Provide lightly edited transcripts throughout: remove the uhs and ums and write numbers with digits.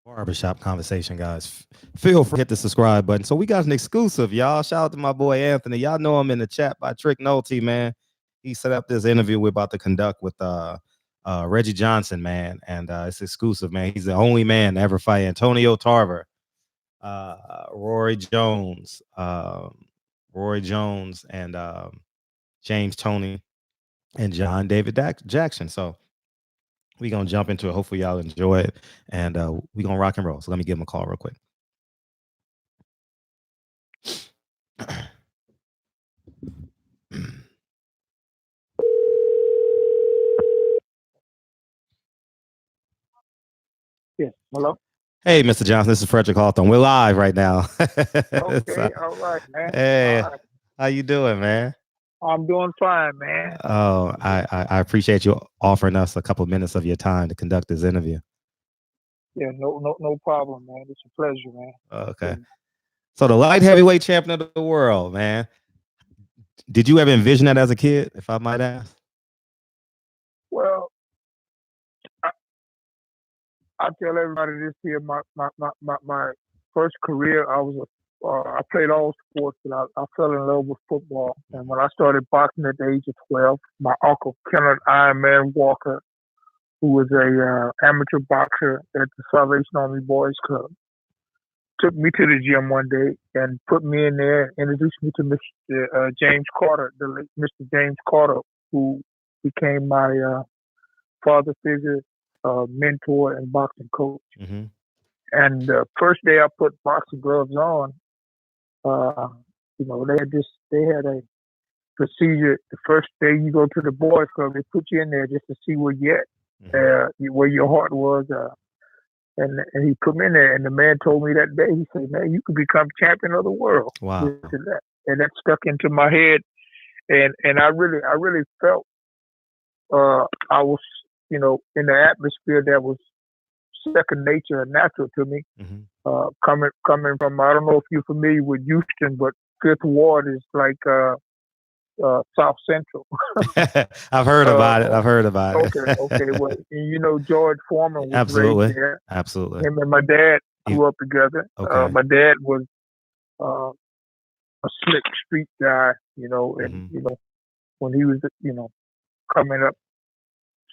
Barbershop conversation, guys. Feel free to hit the subscribe button. So we got an exclusive, y'all. Shout out to my boy Anthony. Y'all know him in the chat by Trick Nolte, man. He set up this interview we're about to conduct with Reggie Johnson, man. And it's exclusive, man. He's the only man to ever fight Antonio Tarver, Rory Jones, and James Toney and John David Jackson. So we're going to jump into it. Hopefully y'all enjoy it. And we're going to rock and roll. So let me give him a call real quick. Yes. Hello? Hey, Mr. Johnson, this is Frederick Hawthorne. We're live right now. Okay, So, all right, man. hey, All right. how you doing, man? I'm doing fine, man. Oh, I appreciate you offering us a couple of minutes of your time to conduct this interview. Yeah, no problem, man. It's a pleasure, man. Okay. So the light heavyweight champion of the world, man. Did you ever envision that as a kid, if I might ask? Well, I tell everybody this here. My first career, I played all sports, and I fell in love with football. And when I started boxing at the age of 12, my uncle Kenneth Iron Man Walker, who was a amateur boxer at the Salvation Army Boys Club, took me to the gym one day and put me in there and introduced me to Mr. James Carter, the late Mr. James Carter, who became my father figure, mentor, and boxing coach. Mm-hmm. And the first day I put boxing gloves on, they had a procedure. The first day you go to the boys club, they put you in there just to see where you at, where your heart was. And he put me in there, and the man told me that day, he said, man, you could become champion of the world. Wow. And that stuck into my head. And I really felt I was, in the atmosphere that was second nature and natural to me. Mm-hmm. Coming from, I don't know if you're familiar with Houston, but Fifth Ward is like South Central. I've heard about it. Okay. Well, George Foreman was Absolutely. raised there. Absolutely. Him and my dad grew up together. Okay. My dad was a slick street guy, and when he was, coming up,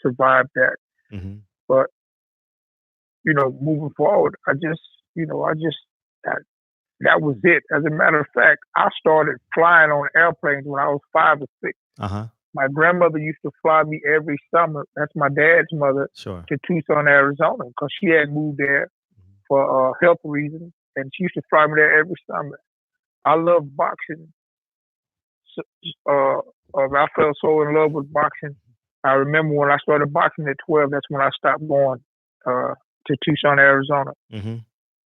survived that. Mm-hmm. But moving forward, that was it. As a matter of fact, I started flying on airplanes when I was 5 or 6. Uh-huh. My grandmother used to fly me every summer. That's my dad's mother. Sure. To Tucson, Arizona, because she had moved there for health reasons, and she used to fly me there every summer. I love boxing. I fell so in love with boxing. I remember when I started boxing at 12. That's when I stopped going to Tucson, Arizona,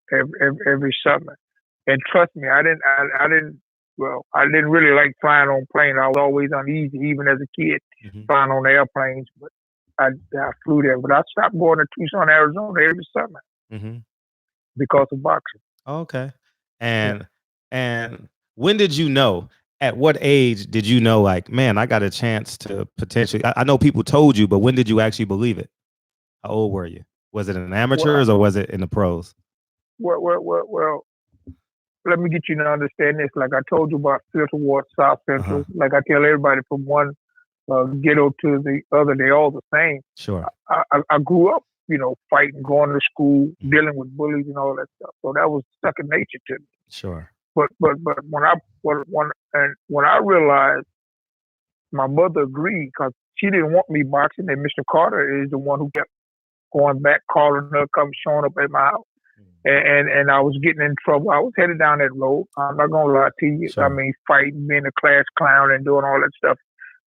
every summer. And trust me, I didn't really like flying on planes. I was always uneasy, even as a kid, flying on airplanes. But I flew there. But I stopped going to Tucson, Arizona every summer because of boxing. Okay. And when did you know? At what age did you know, like, man, I got a chance to potentially? I know people told you, but when did you actually believe it? How old were you? Was it in amateurs or was it in the pros? Well, let me get you to understand this. Like I told you about Fifth Ward, South Central. Like I tell everybody, from one ghetto to the other, they all the same. Sure. I grew up, fighting, going to school, dealing with bullies and all that stuff. So that was second nature to me. Sure. But when I realized my mother agreed, because she didn't want me boxing, and Mr. Carter is the one who kept going back, calling her, showing up at my house. And I was getting in trouble. I was headed down that road. I'm not gonna lie to you. Sure. I mean, fighting, being a class clown, and doing all that stuff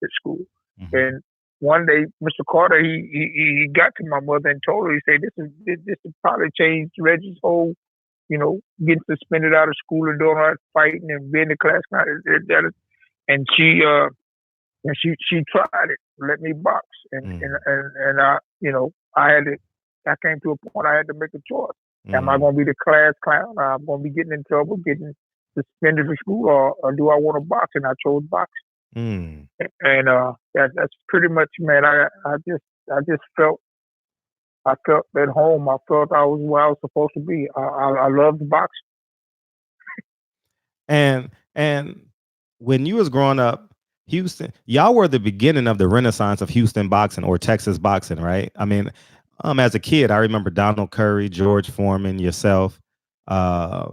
at school. And one day, Mr. Carter, he got to my mother and told her, he said, "This will probably change Reggie's whole, getting suspended out of school and doing all that fighting and being a class clown." And she tried it, let me box, and I, I came to a point I had to make a choice. Am I going to be the class clown? I'm going to be getting in trouble, getting suspended from school, or do I want to box? And I chose boxing. And that's pretty much, man. I just felt I felt at home. I felt I was where I was supposed to be. I loved boxing. And when you was growing up, Houston, y'all were the beginning of the renaissance of Houston boxing or Texas boxing, right? I mean, as a kid, I remember Donald Curry, George Foreman, yourself, uh,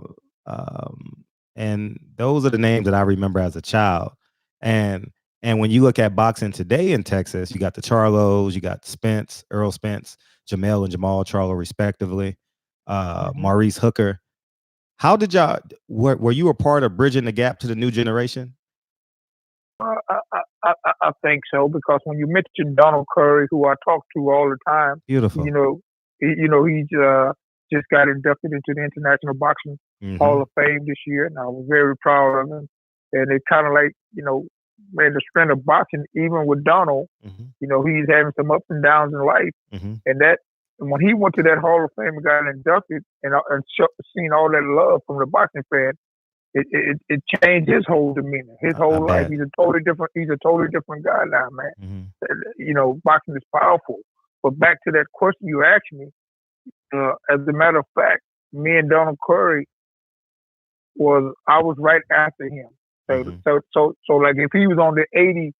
um, and those are the names that I remember as a child. And when you look at boxing today in Texas, you got the Charlos, you got Spence, Earl Spence, Jamel and Jamal Charlo, respectively, Maurice Hooker. How did y'all? Were you a part of bridging the gap to the new generation? I think so, because when you mentioned Donald Curry, who I talk to all the time, Beautiful. He's just got inducted into the International Boxing Hall of Fame this year, and I was very proud of him. And it's kind of like, man, the strength of boxing, even with Donald, he's having some ups and downs in life, and that when he went to that Hall of Fame and got inducted, and seen all that love from the boxing fan, it changed his whole demeanor, his whole life. He's a totally different guy now, man. Boxing is powerful. But back to that question you asked me, as a matter of fact, me and Donald Curry I was right after him. So like if he was on the 80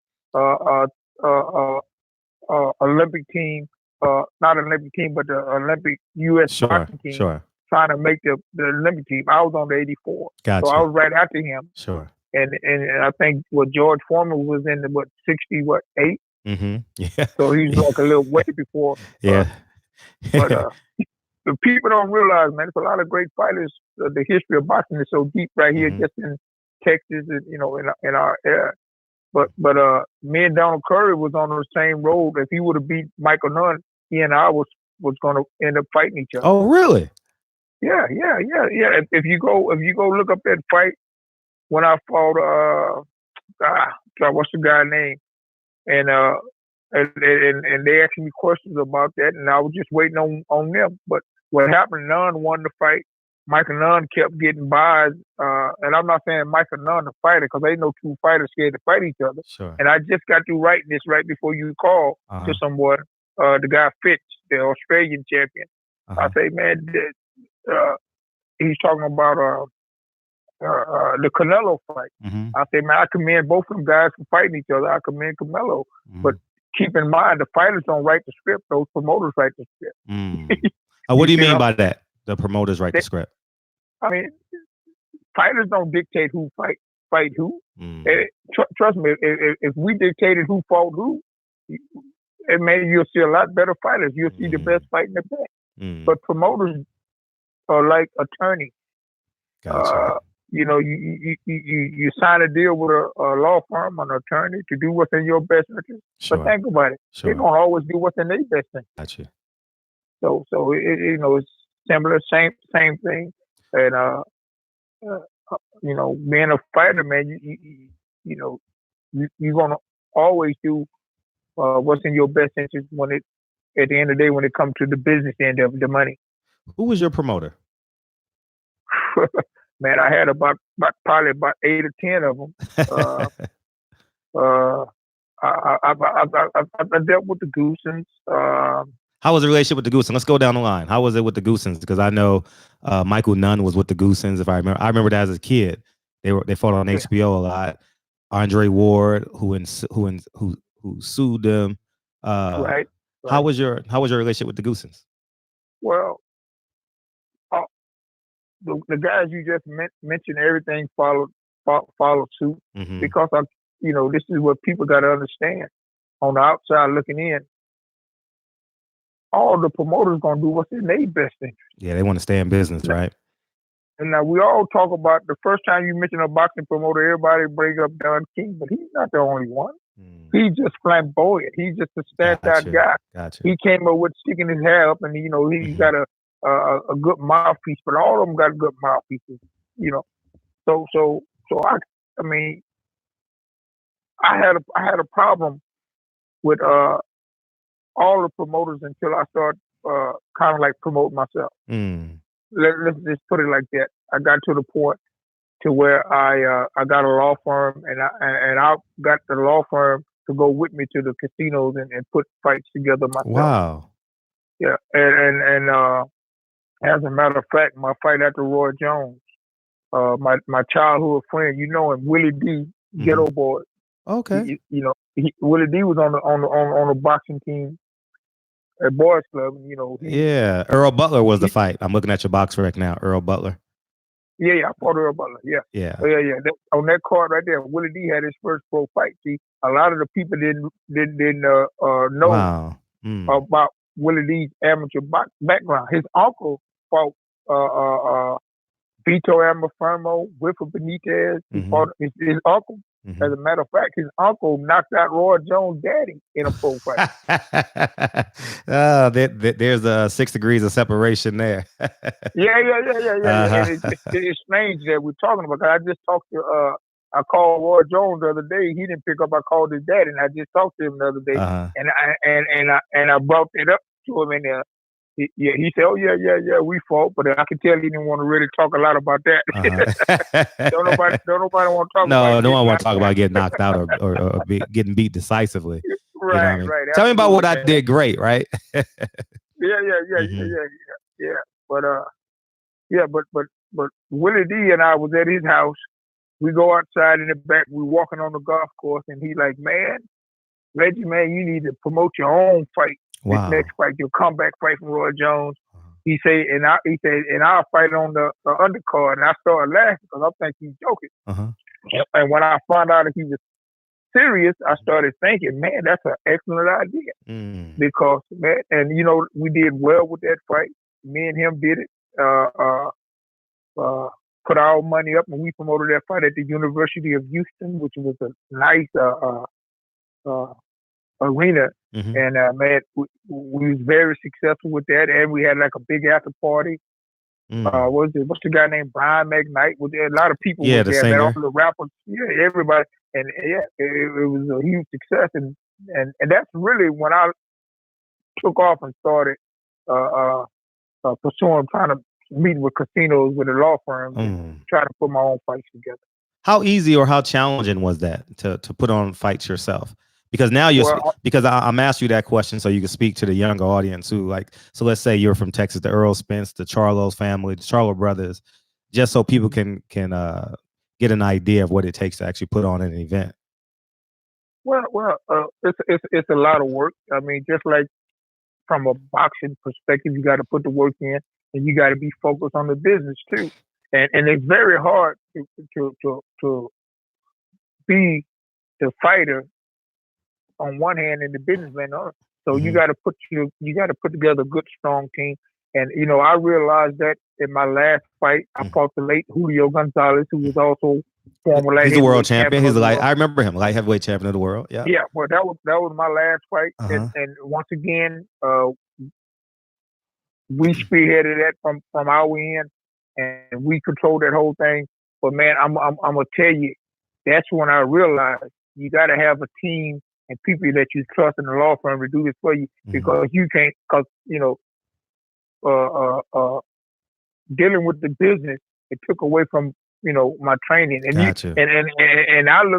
Olympic team, not Olympic team, but the Olympic U.S. boxing team, trying to make the Olympic team, I was on the 84. Gotcha. So I was right after him. Sure. And I think George Foreman was in the 8. Yeah. So he's like a little way before. Yeah. But the people don't realize, man, there's a lot of great fighters. The history of boxing is so deep right here, just in Texas, and in our area. But me and Donald Curry was on the same road. If he would have beat Michael Nunn, he and I was going to end up fighting each other. Oh, really? Yeah. If you go look up that fight when I fought, what's the guy's name? And they asked me questions about that, and I was just waiting on them. But what happened? Nunn won the fight. Michael Nunn kept getting by, and I'm not saying Michael Nunn the fighter, because ain't no two fighters scared to fight each other. Sure. And I just got through writing this right before you called to someone, the guy Fitch, the Australian champion. I say, man, he's talking about the Canelo fight. I say, man, I commend both of them guys for fighting each other. I commend Canelo, but keep in mind, the fighters don't write the script; those promoters write the script. What do you mean by that? The promoters write the script. I mean, fighters don't dictate who fight who. Trust me, if we dictated who fought who, you'll see a lot better fighters. You'll see the best fighting the best. But promoters are like attorneys. Gotcha. You sign a deal with a law firm, an attorney, to do what's in your best interest. Sure. But think about it; they're gonna always do what's in their best interest. Gotcha. So it's similar, same thing. And being a fighter, man, you're gonna always do what's in your best interest at the end of the day, when it comes to the business end of the money. Who was your promoter? Man, I had probably about 8 or 10 of them. I dealt with the Goosens. How was the relationship with the Goosens? Let's go down the line. How was it with the Goosens? Because I know Michael Nunn was with the Goosens. If I remember that as a kid. They fought on HBO a lot. Andre Ward, who sued them. Right. How was your relationship with the Goosens? Well, the guys you just mentioned, everything followed suit, because this is what people got to understand. On the outside looking in, all the promoters gonna do what's in their best interest. Yeah, they want to stay in business, right? And now we all talk about the first time you mention a boxing promoter, everybody brings up Don King, but he's not the only one. He's just flamboyant. He's just a standout guy. Gotcha. He came up with sticking his hair up, and he's got a good mouthpiece, but all of them got good mouthpieces. So I mean, I had a problem with all the promoters until I started kind of like promoting myself. Let's just put it like that. I got to the point to where I got a law firm, and I got the law firm to go with me to the casinos and put fights together myself. Wow. Yeah, and as a matter of fact, my fight after Roy Jones, my childhood friend, you know him, Willie D, Ghetto Boy. Okay. Willie D was on the boxing team at Boys Club. And, yeah, Earl Butler was the fight. I'm looking at your box rec now. Earl Butler. Yeah, I fought Earl Butler. Yeah. Yeah. On that card right there, Willie D had his first pro fight. See, a lot of the people didn't know about Willie D's amateur background. His uncle fought Vito Amafermo, Wilfred Benitez. He fought his uncle. As a matter of fact, his uncle knocked out Roy Jones' daddy in a pro fight. There's 6 degrees of separation there. Yeah. And it's strange that we're talking about. I just talked to I called Roy Jones the other day. He didn't pick up. I called his dad, and I just talked to him the other day. And I brought it up to him, and he said, "Oh yeah, we fought," but I could tell he didn't want to really talk a lot about that. Don't nobody want to talk. No one want to talk about getting knocked out or getting beat decisely. Right, right. Tell me about what I did great, right? Yeah. But Willie D and I was at his house. We go outside in the back. We're walking on the golf course, and he like, "Man, Reggie, man, you need to promote your own fight. Wow. This next fight, your comeback fight from Roy Jones." He said, and I'll fight on the undercard. And I started laughing because I think he's joking. And when I found out that he was serious, I started thinking, man, that's an excellent idea. Because, man, and we did well with that fight. Me and him did it. Put our money up, and we promoted that fight at the University of Houston, which was a nice arena. And man, we was very successful with that, and we had like a big after party. What's the guy named Brian McKnight? Was there a lot of people? Yeah, the singer. All the rappers, everybody, and it was a huge success, and that's really when I took off and started pursuing, trying to meet with casinos, with the law firms, and try to put my own fights together. How easy or how challenging was that to put on fights yourself? Because now I'm asking you that question so you can speak to the younger audience who so let's say you're from Texas, the Earl Spence, the Charlo's family, the Charlo brothers, just so people can get an idea of what it takes to actually put on an event. Well, it's a lot of work. I mean, just like from a boxing perspective, you got to put the work in, and you got to be focused on the business too. And it's very hard to be the fighter on one hand and the businessman on. So you got to put together a good, strong team. And I realized that in my last fight, I fought the late Julio Gonzalez, who was also former light. He's the world champion. He's I remember him, light heavyweight champion of the world. Yeah. Yeah. Well, that was my last fight, and once again, we spearheaded that from our end, and we controlled that whole thing. But man, I'm gonna tell you, that's when I realized you got to have a team and people that you trust in the law firm to do this for you, because you can't, dealing with the business, it took away from, my training. And gotcha. And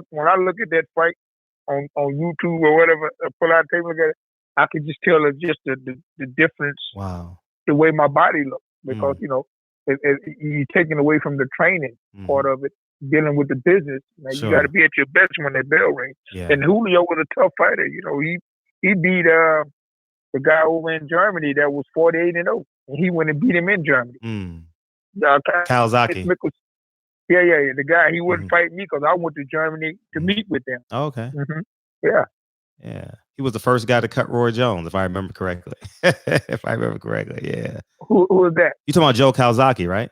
when I look at that fight on YouTube or whatever, pull out tape, look at it, I could just tell just the difference. Wow. The way my body looked, because, you're taking away from the training part of it, dealing with the business. Man, you got to be at your best when that bell rings. Yeah. And Julio was a tough fighter. He beat the guy over in Germany that was 48-0, and he went and beat him in Germany. Kawasaki. Yeah. The guy, he wouldn't fight me because I went to Germany to meet with them. Oh, okay. Yeah. Yeah. He was the first guy to cut Roy Jones, if I remember correctly. Yeah. Who was that? You talking about Joe Kawasaki, right?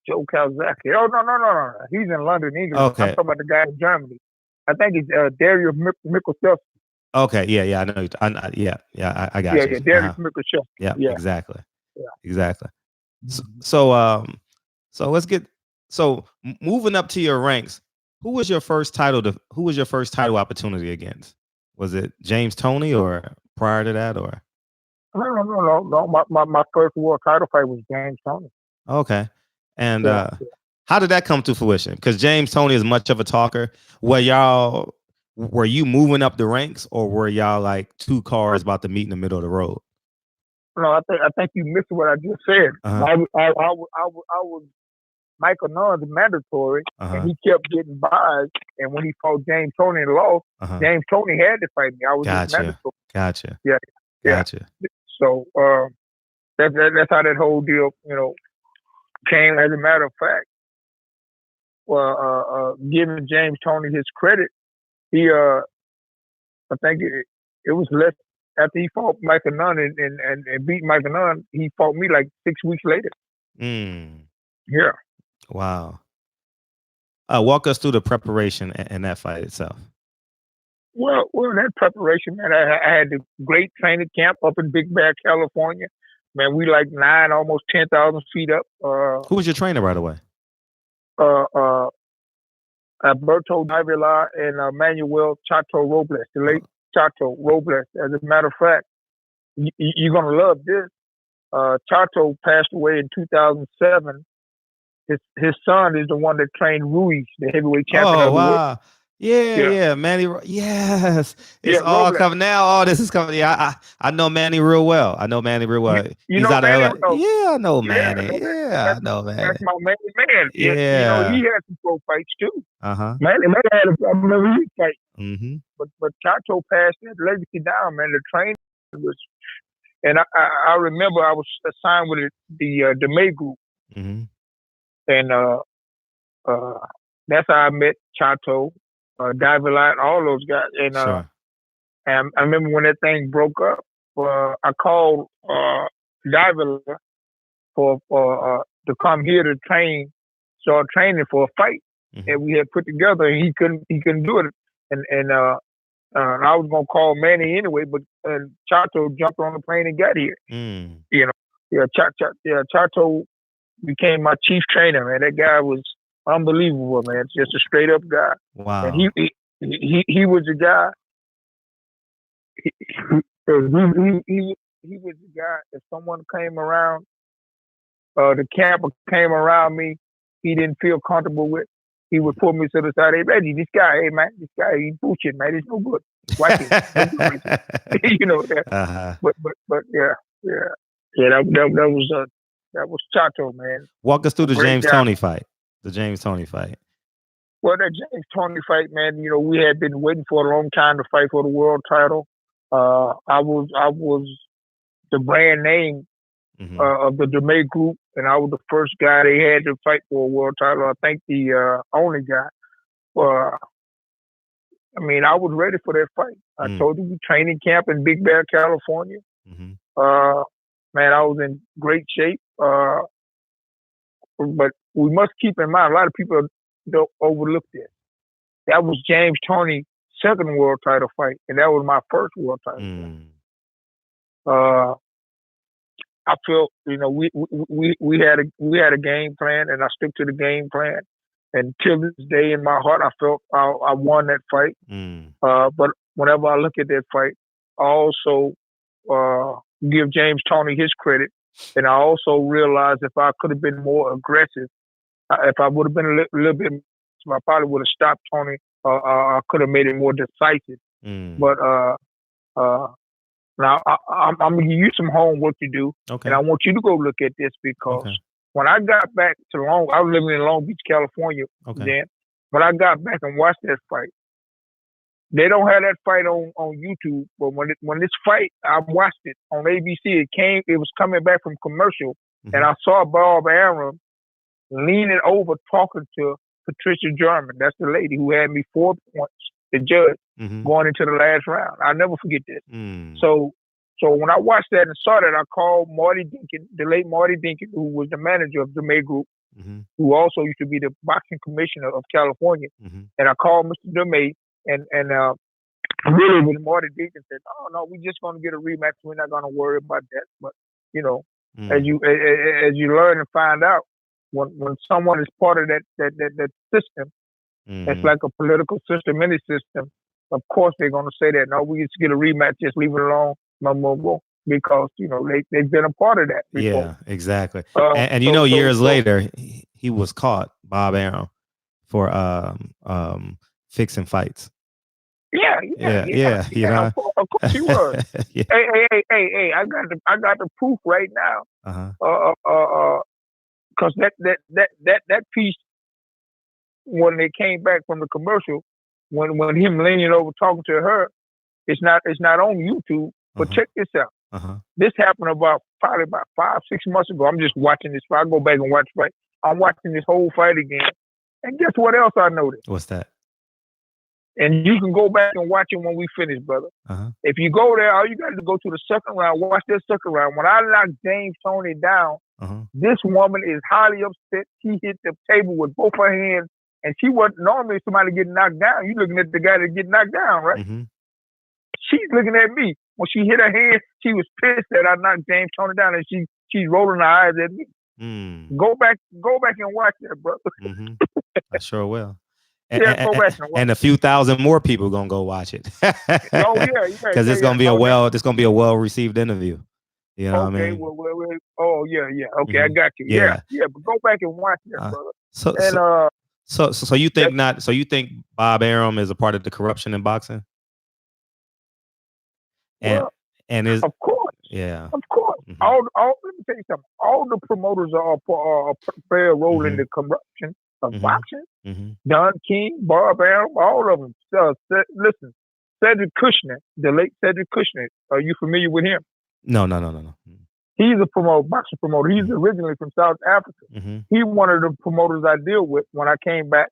Joe Kawasaki. Oh, no. He's in London, England. Okay. I'm talking about the guy in Germany. I think it's Darius Mikkelsen. Okay, yeah, I know. I got you. Yeah, Darius Mikkelsen. Yeah, exactly. Yeah. Exactly. So let's get moving up to your ranks. Who was your first title opportunity against? Was it James Toney or prior to that, or? No. My first world title fight was James Toney. Okay. And how did that come to fruition? Because James Toney is much of a talker. Were y'all were you moving up the ranks, or were y'all like two cars about to meet in the middle of the road? No, I think you missed what I just said. I was Michael Nunn's mandatory, and he kept getting buys. And when he fought James Toney and lost, James Toney had to fight me. I was his mandatory. Gotcha. Yeah. Gotcha. So that's how that whole deal, came. As a matter of fact, giving James Toney his credit, he I think it was less after he fought Michael Nunn and beat Michael Nunn, he fought me like 6 weeks later. Yeah. Wow. Walk us through the preparation and that fight itself. Well, that preparation, man, I had a great training camp up in Big Bear, California. Man, we like 9, almost 10,000 feet up. Who was your trainer, by the way? Alberto Davila and Manuel Chato Robles, the late Chato Robles. As a matter of fact, you're going to love this. Chato passed away in 2007. His son is the one that trained Ruiz, the heavyweight champion of the world. Yeah, Manny. Yes, it's all Robles. Coming now. All this is coming. Yeah, I know Manny real well. You He's know out Manny? of Yeah, I know Manny. I know Manny. That's my man. Yeah. He had some pro fights too. Manny had a Marie fight. Mm-hmm. But Chato passed that legacy down, man. The training was, and I remember I was assigned with the May group, and that's how I met Chato. Davila, all those guys, and and I remember when that thing broke up. I called Davila for to come here to start training for a fight that we had put together, and he couldn't do it, and I was gonna call Manny anyway, but Chato jumped on the plane and got here. Chato became my chief trainer, man. That guy was unbelievable, man. Just a straight up guy. Wow. And he was a guy. He was the guy. If someone came around, the camp came around me, he didn't feel comfortable with, he would pull me to the side. Hey, Reggie, this guy, he's bullshit, man. He's no good. Watch it. That. But that was Chato, man. Walk us through the James Toney fight. The James Toney fight. Well, that James Toney fight, man, we had been waiting for a long time to fight for the world title. I was the brand name of the DeMay group, and I was the first guy they had to fight for a world title. I think the only guy. I was ready for that fight. I told you, we training camp in Big Bear, California. Man, I was in great shape. But we must keep in mind, a lot of people don't overlook this. That was James Toney's second world title fight, and that was my first world title fight. I felt, we had a game plan, and I stuck to the game plan. And till this day, in my heart, I felt I won that fight. But whenever I look at that fight, I also give James Toney his credit. And I also realized if I could have been more aggressive, if I would have been a little bit, I probably would have stopped Toney. I could have made it more decisive. But now I'm going to give you some homework to do. Okay. And I want you to go look at this because when I got back to I was living in Long Beach, California then. When I got back and watched that fight, they don't have that fight on YouTube, but when this fight, I watched it on ABC. It was coming back from commercial, and I saw Bob Arum leaning over talking to Patricia German. That's the lady who had me 4 points, the judge, going into the last round. I'll never forget this. So when I watched that and saw that, I called Marty Dinkin, the late Marty Dinkin, who was the manager of the May Group, who also used to be the boxing commissioner of California. And I called Mr. DeMay, and really with Marty Dinkin said, "Oh no, we're just going to get a rematch. We're not going to worry about that." But as you learn and find out, when someone is part of that system, it's like a political system, any system. Of course, they're going to say that. No, we just get a rematch. Just leave it alone. Because they've been a part of that before. Yeah, exactly. And years later, he was caught, Bob Arum, for fixing fights. Yeah. You know. Of course she was. Yeah. Hey! I got the proof right now. Because that piece when they came back from the commercial, when him leaning over talking to her, it's not on YouTube. But check this out. This happened probably about 5-6 months ago. I'm just watching this fight. I go back and watch the fight. I'm watching this whole fight again. And guess what else I noticed? What's that? And you can go back and watch it when we finish, brother. If you go there, all you got to go to the second round, watch that second round. When I knocked James Toney down, this woman is highly upset. She hit the table with both her hands, and she wasn't normally somebody getting knocked down. You looking at the guy that get knocked down, right? She's looking at me. When she hit her hand, she was pissed that I knocked James Toney down, and she's rolling her eyes at me. Go back and watch that, brother. I sure will. Go back and watch and a few thousand more people gonna go watch it. Because it's gonna be a well received interview. You know what I mean? Okay, I got you. Yeah. But go back and watch that, brother. So you think not? So you think Bob Arum is a part of the corruption in boxing? And of course, yeah, of course. All let me tell you something. All the promoters are play a role in the corruption of boxing. Don King, Bob Arum, all of them. Listen, Cedric Kushner, the late Cedric Kushner. Are you familiar with him? No. He's a boxing promoter. He's originally from South Africa. He's one of the promoters I deal with when I came back,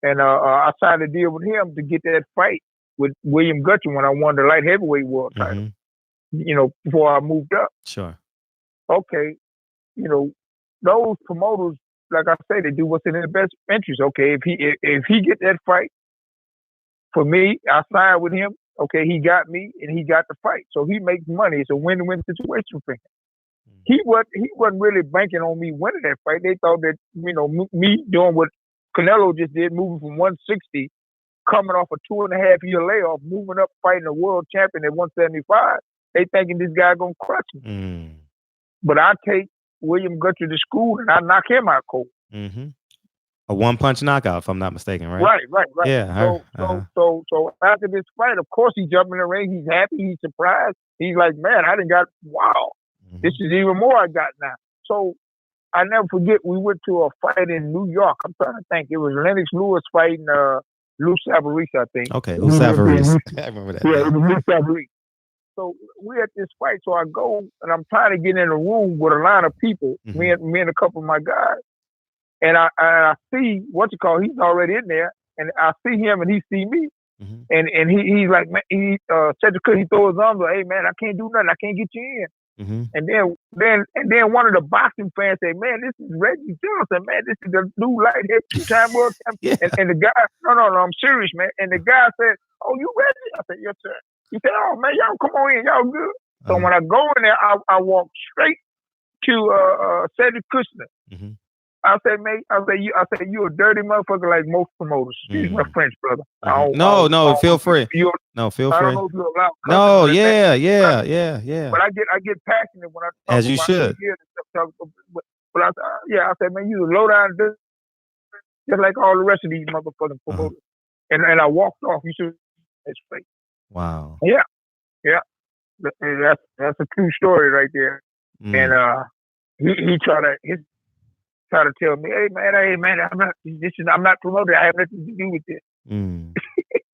and I signed a deal with him to get that fight with William Gutchen when I won the light heavyweight world title. You know, before I moved up. Sure. Okay, you know, those promoters, like I say, they do what's in their best interest. Okay, if he get that fight for me, I signed with him. Okay, he got me and he got the fight, so he makes money. It's a win-win situation for him. He wasn't really banking on me winning that fight. They thought that me doing what Canelo just did, moving from 160, coming off a 2.5-year layoff, moving up, fighting a world champion at 175. They thinking this guy gonna crush me. But I take William Gutcher to school and I knock him out cold. A one-punch knockout, if I'm not mistaken, right? Right. Yeah. So after this fight, of course, he jumped in the ring. He's happy. He's surprised. He's like, man, I done got, wow, this is even more I got now. So I never forget, we went to a fight in New York. I'm trying to think. It was Lennox Lewis fighting Lou Savarese, I think. Okay, Lou Savarese. I remember that. Yeah, it was Lou Savarese. So we at this fight. So I go and I'm trying to get in a room with a line of people, me and a couple of my guys. And I see he's already in there, and I see him and he see me. And he's like, man, he said he throw his arms up, hey man, I can't do nothing, I can't get you in. And then one of the boxing fans said, man, this is Reggie Johnson, man, this is the new light heavy two-time world champion. And the guy, no, I'm serious, man. And the guy said, oh, you Reggie? I said, yes, sir. He said, oh man, y'all come on in, y'all good. So when I go in there, I walk straight to Cedric Kushner. I said, mate, you a dirty motherfucker like most promoters. Excuse my French, brother. No, feel free. No, feel free. I don't know if you're allowed. No, yeah. But I get passionate when I talk as you about should. But I said, man, you a low down dude, just like all the rest of these motherfucking promoters. And I walked off. You should. It's fake. Wow. Yeah. That's a true story right there. And he tried to tell me, hey man, I'm not promoted. I have nothing to do with this.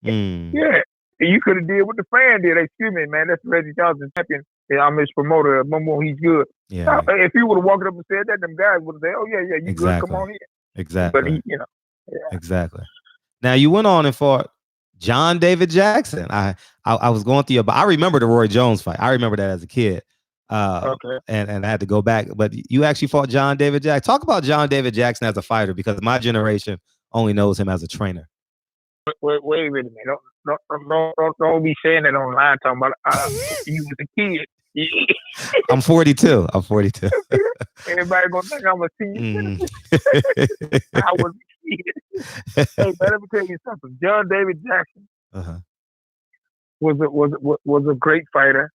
Yeah. And you could have did what the fan did. Excuse me, man. That's Reggie Johnson champion. Yeah, I'm his promoter. Momo, he's good. Yeah. Now, if he would have walked up and said that, them guys would have said, oh yeah, you good. Come on in. Exactly. But he, Exactly. Now you went on and fought John David Jackson. I was going through I remember the Roy Jones fight. I remember that as a kid. Okay. And I had to go back, but you actually fought John David Jackson. Talk about John David Jackson as a fighter, because my generation only knows him as a trainer. Wait a minute, man. Don't be saying that online. Talking about you was a kid. I'm 42. Everybody gonna think I'm a teen. I was a kid. Hey, man, let me tell you something. John David Jackson was a great fighter.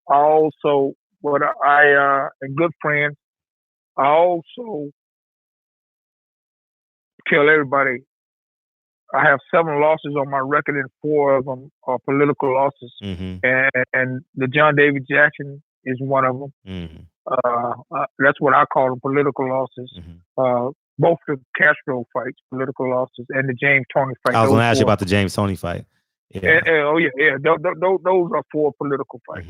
Also, and good friends. I also tell everybody, I have 7 losses on my record, and 4 of them are political losses. And the John David Jackson is one of them. That's what I call them, political losses. Both the Castro fights, political losses, and the James Toney fight. I was going to ask you about the James Toney fight. Yeah. Yeah. Those are 4 political fights.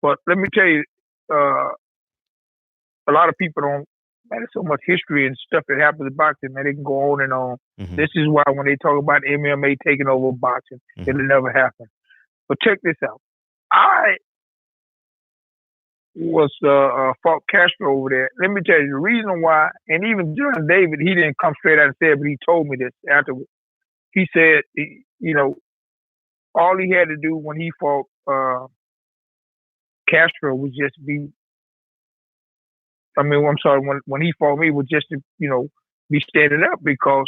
But let me tell you, a lot of people don't. Man, there's so much history and stuff that happens in boxing, man. They can go on and on. This is why when they talk about MMA taking over boxing, it'll never happen. But check this out. I was fought Castro over there. Let me tell you the reason why, and even John David, he didn't come straight out and say it, but he told me this afterwards. He said, all he had to do when he fought Castro was just be. I'm sorry. When he fought me, was just to be standing up, because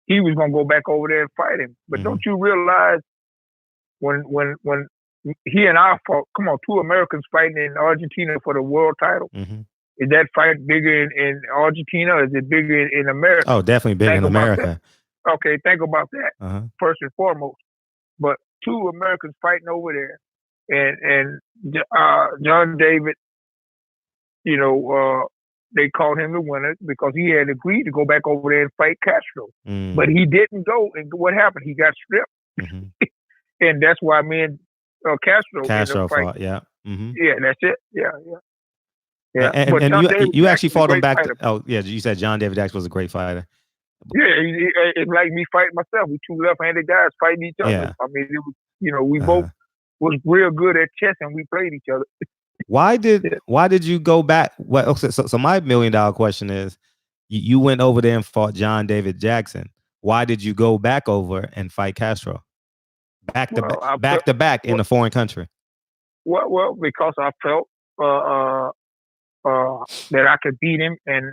he was gonna go back over there and fight him. But don't you realize when he and I fought? Come on, 2 Americans fighting in Argentina for the world title. Is that fight bigger in Argentina, or is it bigger in America? Oh, definitely bigger in America. Okay, think about that first and foremost. But 2 Americans fighting over there, and John David, they called him the winner because he had agreed to go back over there and fight Castro. But he didn't go, and what happened? He got stripped. And that's why me and Castro fought, yeah. Yeah, that's it. Yeah. And you actually fought him back. You said John David Jackson was a great fighter. Yeah, it's like me fighting myself. We 2 left-handed guys fighting each other. Yeah. I mean, it was, we both was real good at chess, and we played each other. Why did you go back? So my $1 million question is, you went over there and fought John David Jackson. Why did you go back over and fight Castro? Back to back in a foreign country. Well, because I felt that I could beat him, and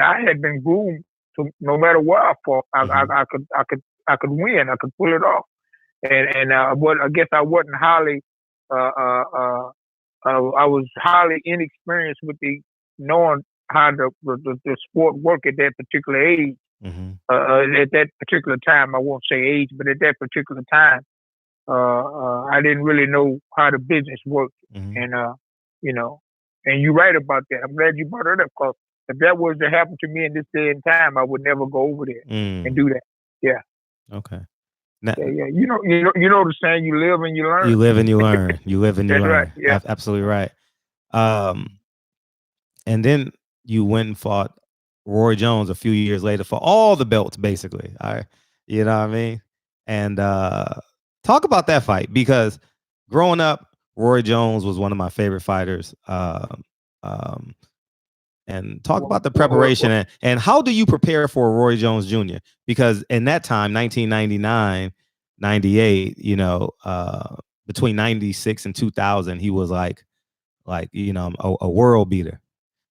I had been groomed to, no matter what I fought, I could win. I could pull it off. But I guess I wasn't highly. I was highly inexperienced with knowing how the sport worked at that particular age. At that particular time, I won't say age, but at that particular time, I didn't really know how the business worked. And you're right about that. I'm glad you brought it up, because if that was to happen to me in this day and time, I would never go over there and do that. Yeah. Okay. Now, you know the saying, you live and you learn. You live and you learn. You live and you learn. Right. Yeah. Absolutely right. And then you went and fought Roy Jones a few years later for all the belts, basically. You know what I mean? And talk about that fight, because growing up, Roy Jones was one of my favorite fighters. And talk about the preparation and how do you prepare for Roy Jones Jr.? Because in that time, 1999, 98, between 96 and 2000, he was like a world beater.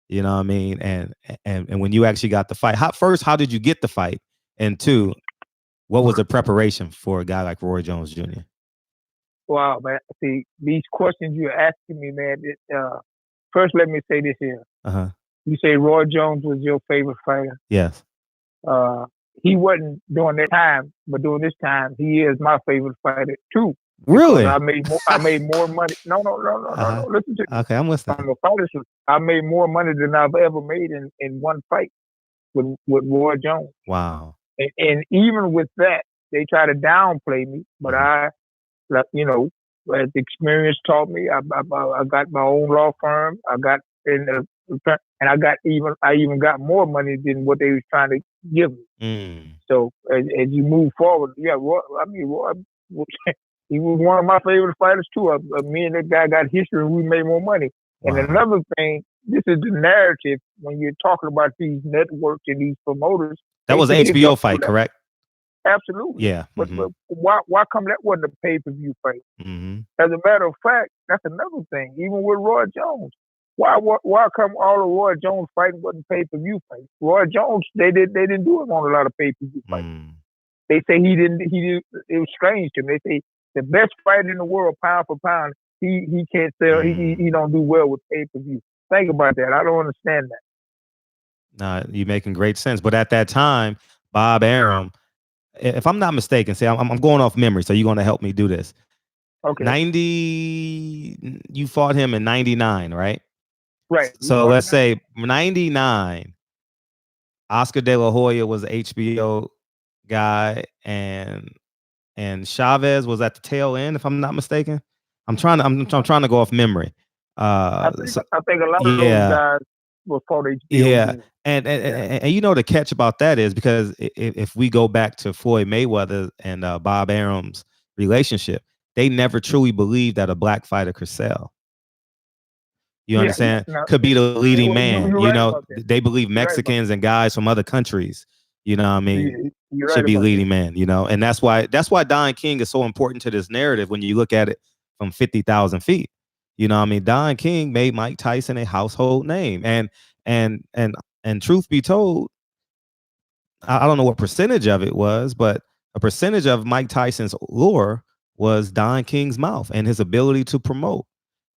You know what I mean? And when you actually got the fight, how did you get the fight? And 2, what was the preparation for a guy like Roy Jones Jr.? Wow, man. See, these questions you're asking me, man. First, let me say this here. You say Roy Jones was your favorite fighter. Yes. He wasn't during that time, but during this time, he is my favorite fighter too. Really? I made more money. No. Listen to me. Okay, I'm listening. I made more money than I've ever made in one fight with Roy Jones. Wow. And even with that, they try to downplay me, but as the experience taught me, I got my own law firm. I even got more money than what they was trying to give me. So as you move forward, Roy, he was one of my favorite fighters too. Me and that guy got history, and we made more money. Wow. And another thing, this is the narrative when you're talking about these networks and these promoters. That was an HBO fight, correct? Absolutely. Yeah. But why come that wasn't a pay-per-view fight? As a matter of fact, that's another thing. Even with Roy Jones, why come all of Roy Jones fighting wasn't pay-per-view fights? Roy Jones, they didn't do him on a lot of pay-per-view fights. They say he didn't. It was strange to me. They say the best fighter in the world, pound for pound, he can't sell. He don't do well with pay-per-view. Think about that. I don't understand that. You're making great sense. But at that time, Bob Arum if I'm not mistaken, see, I'm going off memory, so you're going to help me do this. Okay. 90, you fought him in 99, right? Right. So let's say 99, Oscar De La Hoya was the HBO guy, and Chavez was at the tail end, if I'm not mistaken. I'm trying to go off memory. I think a lot of those guys were fought HBO. Yeah. And you know, the catch about that is because if we go back to Floyd Mayweather and Bob Arum's relationship, they never truly believed that a black fighter could sell. You understand? Could be the leading man. You know, they believe Mexicans and guys from other countries, you know what I mean, should be leading man, you know. And that's why Don King is so important to this narrative when you look at it from 50,000 feet. You know what I mean? Don King made Mike Tyson a household name. And truth be told, I don't know what percentage of it was, but a percentage of Mike Tyson's lure was Don King's mouth and his ability to promote.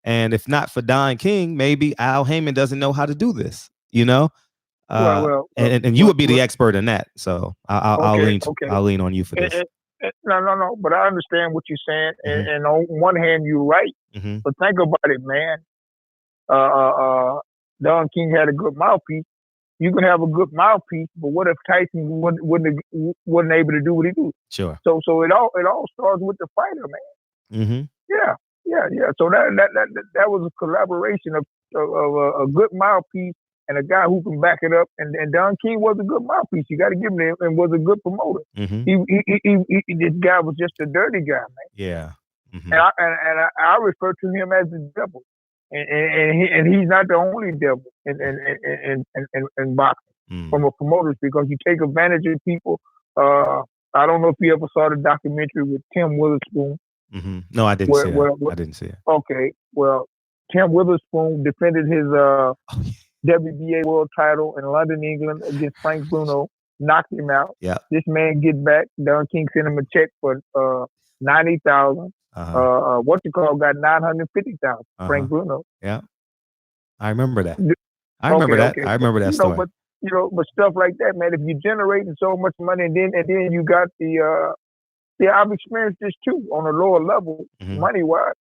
And if not for Don King, maybe Al Haymon doesn't know how to do this, you know? And you would be the expert in that. So I'll lean on you for this. No. But I understand what you're saying. Mm-hmm. And on one hand, you're right. Mm-hmm. But think about it, man. Don King had a good mouthpiece. You can have a good mouthpiece, but what if Tyson wasn't able to do what he do? Sure. So it all starts with the fighter, man. Mm-hmm. Yeah. So that was a collaboration of a good mouthpiece and a guy who can back it up. And Don King was a good mouthpiece. You got to give him that, and was a good promoter. Mm-hmm. He this guy was just a dirty guy, man. Yeah. Mm-hmm. And I refer to him as the devil. And he's not the only devil in boxing from a promoter, because you take advantage of people. I don't know if you ever saw the documentary with Tim Witherspoon. Mm-hmm. No, I didn't see it. I didn't see it. Okay, well, Tim Witherspoon defended his WBA world title in London, England against Frank Bruno, knocked him out. Yeah. This man get back. Don King sent him a check for $90,000. Got $950,000. Frank Bruno. Yeah, I remember that. I remember that story. But stuff like that, man. If you're generating so much money, and then you got the I've experienced this too on a lower level, money wise.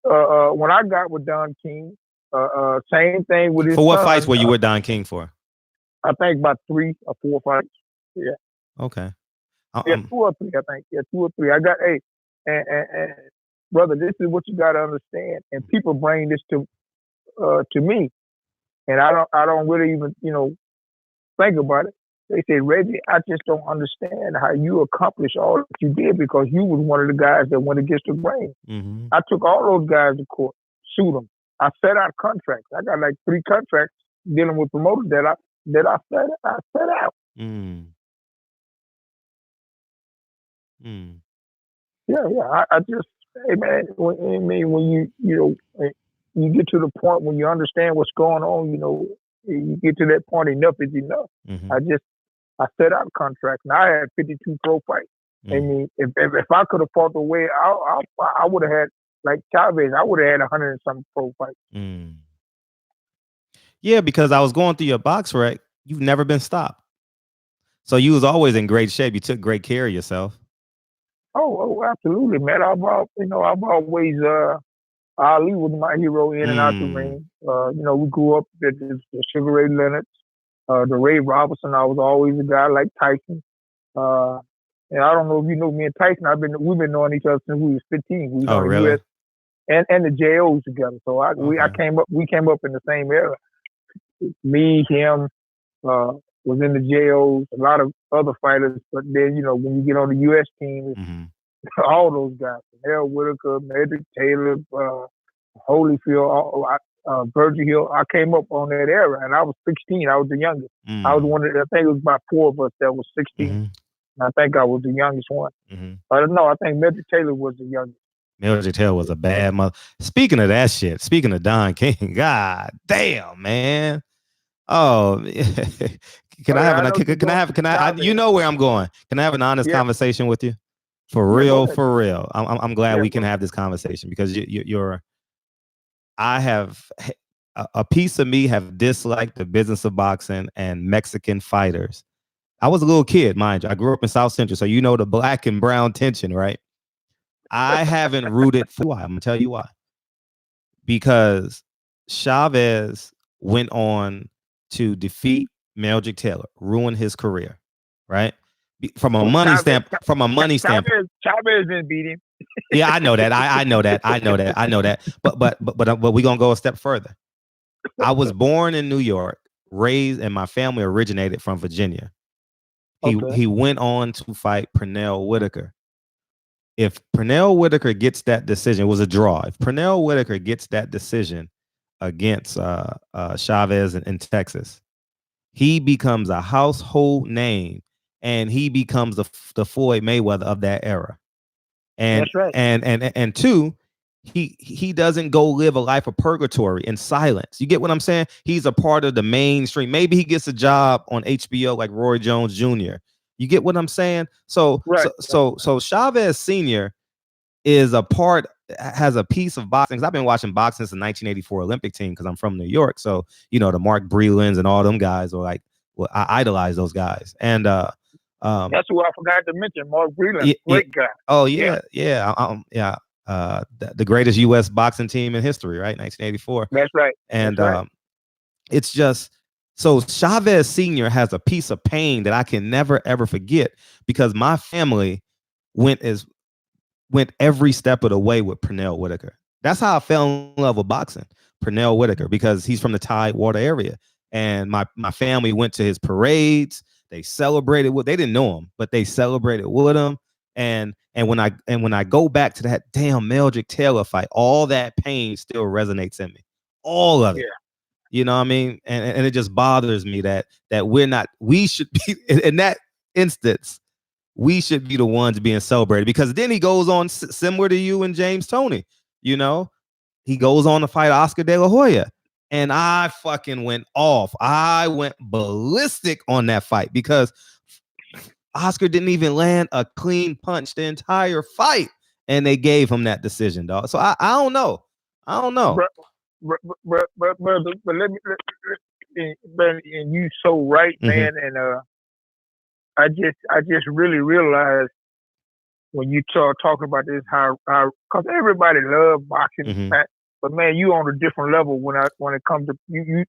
When I got with Don King, same thing with his For what son, fights were you with Don King for? I think about 3 or 4 fights. Yeah. Okay. 2 or 3. I think. Yeah, 2 or 3. I got and brother, this is what you got to understand. And people bring this to me, and I don't really even think about it. They say, Reggie, I just don't understand how you accomplished all that you did, because you was one of the guys that went against the grain. Mm-hmm. I took all those guys to court, sued them. I set out contracts. I got like 3 contracts dealing with promoters that I set out. Mm. Yeah. I just, hey man, when you get to the point when you understand what's going on, you get to that point, enough is enough. Mm-hmm. I set out contracts. Now I had 52 pro fights. Mm-hmm. I mean, if I could have fought the way I would have had, like Chavez, I would have had 100 and some pro fights. Mm. Yeah, because I was going through your box rec. You've never been stopped. So you was always in great shape. You took great care of yourself. Oh, absolutely, man. I've always Ali was my hero in and out the ring. We grew up at the Sugar Ray Leonard, the Ray Robinson. I was always a guy like Tyson. And I don't know if you know me and Tyson. We've been knowing each other since we was 15. We was on really? the US and the JOs together. So we came up in the same era. Me, him, was in the JOs. A lot of other fighters, but then when you get on the US team, all those guys: Harold Whitaker, Medrick Taylor, Holyfield, Virgil Hill. I came up on that era, and I was 16. I was the youngest. I was one of I think it was about 4 of us that was 16. And I think I was the youngest one. I don't know. I think Medrick Taylor was the youngest. Medrick Taylor was a bad mother. Speaking of that shit, speaking of Don King, God damn, man. Oh, can I you know where I'm going. Can I have an honest conversation with you? For real. I'm glad we can have this conversation, because I have a piece of me have disliked the business of boxing and Mexican fighters I was a little kid, mind you. I grew up in South Central, so you know the black and brown tension, right? I haven't rooted for why. I'm gonna tell you why. Because Chavez went on to defeat Meldrick Taylor, ruin his career, right? From a money standpoint. Chavez didn't beat him. Yeah, I know that. I know that. But we gonna go a step further. I was born in New York, raised, and my family originated from Virginia. He went on to fight Pernell Whitaker. If Pernell Whitaker gets that decision, it was a draw. If Pernell Whitaker gets that decision against Chavez in Texas, he becomes a household name, and he becomes the Floyd Mayweather of that era. And that's right. And two, he doesn't go live a life of purgatory in silence. You get what I'm saying? He's a part of the mainstream. Maybe he gets a job on HBO like Roy Jones Jr. You get what I'm saying? So Chavez Sr. is has a piece of boxing. I've been watching boxing since the 1984 Olympic team because I'm from New York. So, you know, the Mark Brelands and all them guys are like, well, I idolize those guys. And that's who I forgot to mention, Mark Breland, great guy. Oh yeah. The greatest U.S. boxing team in history, right? 1984. That's right. And it's just so Chavez Sr. has a piece of pain that I can never ever forget because my family went every step of the way with Pernell Whitaker. That's how I fell in love with boxing, Pernell Whitaker, because he's from the Tidewater area. And my family went to his parades. They celebrated they didn't know him, but they celebrated with him. And when I go back to that damn Meldrick Taylor fight, all that pain still resonates in me. All of it. Yeah. You know what I mean? And it just bothers me that we should be in that instance. We should be the ones being celebrated because then he goes on similar to you and James Toney. You know, he goes on to fight Oscar De La Hoya. And I fucking went off. I went ballistic on that fight because Oscar didn't even land a clean punch the entire fight. And they gave him that decision, dog. So I don't know. But let me, and you so right, man. And I just really realized when you talking about this how because everybody loves boxing, but man, you on a different level when it comes to you.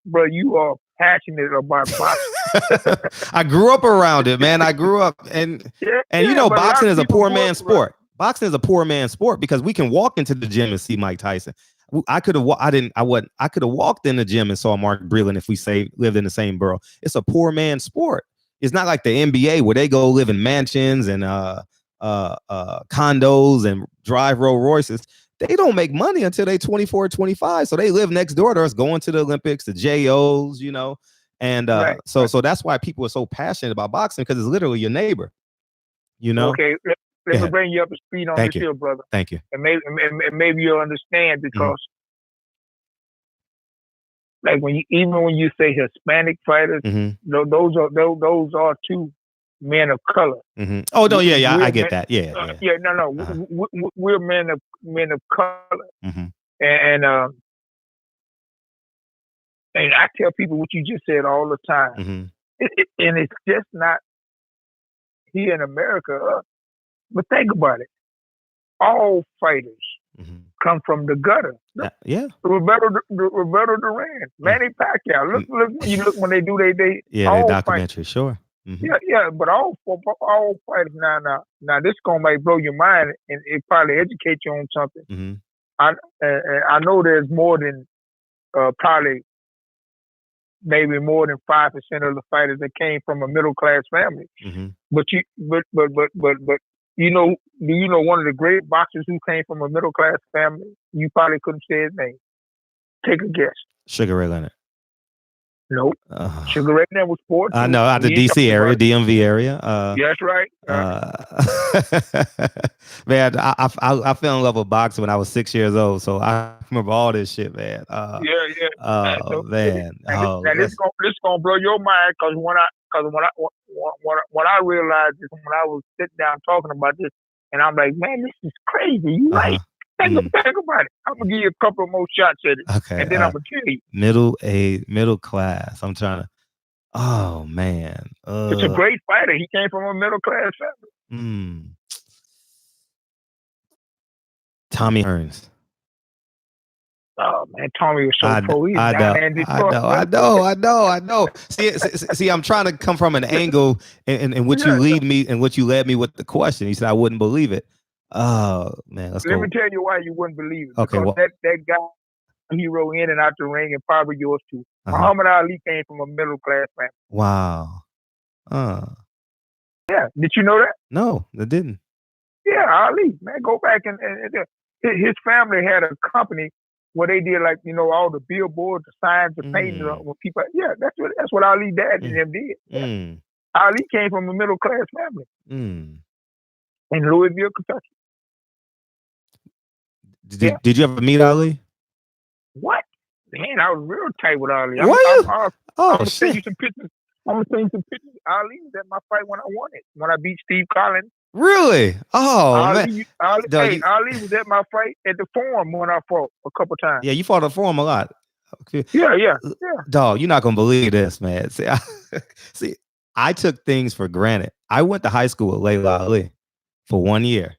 Bro, you are passionate about boxing. I grew up around it, man. I grew up and you know, boxing is a poor man's sport. Boxing is a poor man's sport because we can walk into the gym and see Mike Tyson. I could have walked in the gym and saw Mark Breland if we lived in the same borough. It's a poor man's sport. It's not like the NBA where they go live in mansions and condos and drive Rolls Royces. They don't make money until they 24, 25. So they live next door to us, going to the Olympics, the JOs, you know. And so that's why people are so passionate about boxing because it's literally your neighbor. You know. Okay. Let me bring you up to speed on this here, brother. Thank you. And maybe you'll understand because, like when you say Hispanic fighters, those are two men of color. Oh no, I get that. We're men of color, and I tell people what you just said all the time, and it's just not here in America. But think about it. All fighters come from the gutter. Roberto Duran, Manny Pacquiao. Look when they do they documentary, sure. But all fighters now this gonna might blow your mind and it probably educate you on something. I know there's more than probably maybe more than 5% of the fighters that came from a middle class family. But you know, do you know one of the great boxers who came from a middle class family? You probably couldn't say his name. Take a guess. Sugar Ray Leonard. Nope. Sugar Ray Leonard was 14. I know, out the DC area, DMV area. That's right. Man, I fell in love with boxing when I was 6 years old, so I remember all this shit, man. Oh man. Now this gonna blow your mind because when I realized this, when I was sitting down talking about this, and I'm like, man, this is crazy. You right? Think about it. I'm gonna give you a couple more shots at it, and then I'm gonna tell you. Middle class. I'm trying to. Oh man. It's a great fighter. He came from a middle class family. Tommy Hearns. Oh man, Tommy was so pro. He's down there in Detroit. I know. See, I'm trying to come from an angle in which you lead me and what you led me with the question. He said I wouldn't believe it. Oh man, let's go. Let me tell you why you wouldn't believe it. Okay, because that guy, hero in and out the ring, and probably yours too. Muhammad Ali came from a middle class family. Wow. Yeah, did you know that? No, I didn't. Yeah, Ali, man, go back and his family had a company where they did like all the billboards, the signs, the paintings. When people, that's what Ali dad and them did. Yeah. Ali came from a middle class family in Louisville, Kentucky. Did you ever meet Ali? What? Man, I was real tight with Ali. I'm gonna send you some pictures. I'm gonna send you some pictures. Ali was at my fight when I won it. When I beat Steve Collins. Really? Oh man. Ali was at my fight at the Forum when I fought a couple times. Yeah, you fought at the Forum a lot. Okay. Yeah. Dog, you're not gonna believe this, man. See, I took things for granted. I went to high school with Layla Ali for 1 year.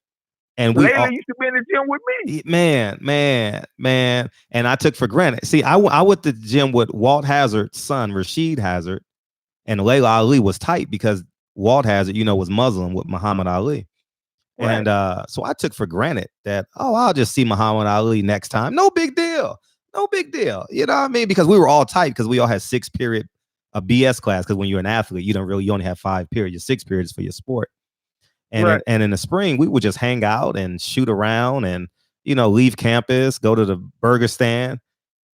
And Layla used to be in the gym with me. Man. And I took for granted. See, I went to the gym with Walt Hazard's son, Rashid Hazard, and Layla Ali was tight because Walt Hazard, was Muslim with Muhammad Ali. Right. And so I took for granted that, I'll just see Muhammad Ali next time. No big deal. You know what I mean? Because we were all tight because we all had 6 period of BS class. Because when you're an athlete, you only have 5 periods. Your 6 periods for your sport. And and in the spring, we would just hang out and shoot around and, leave campus, go to the burger stand.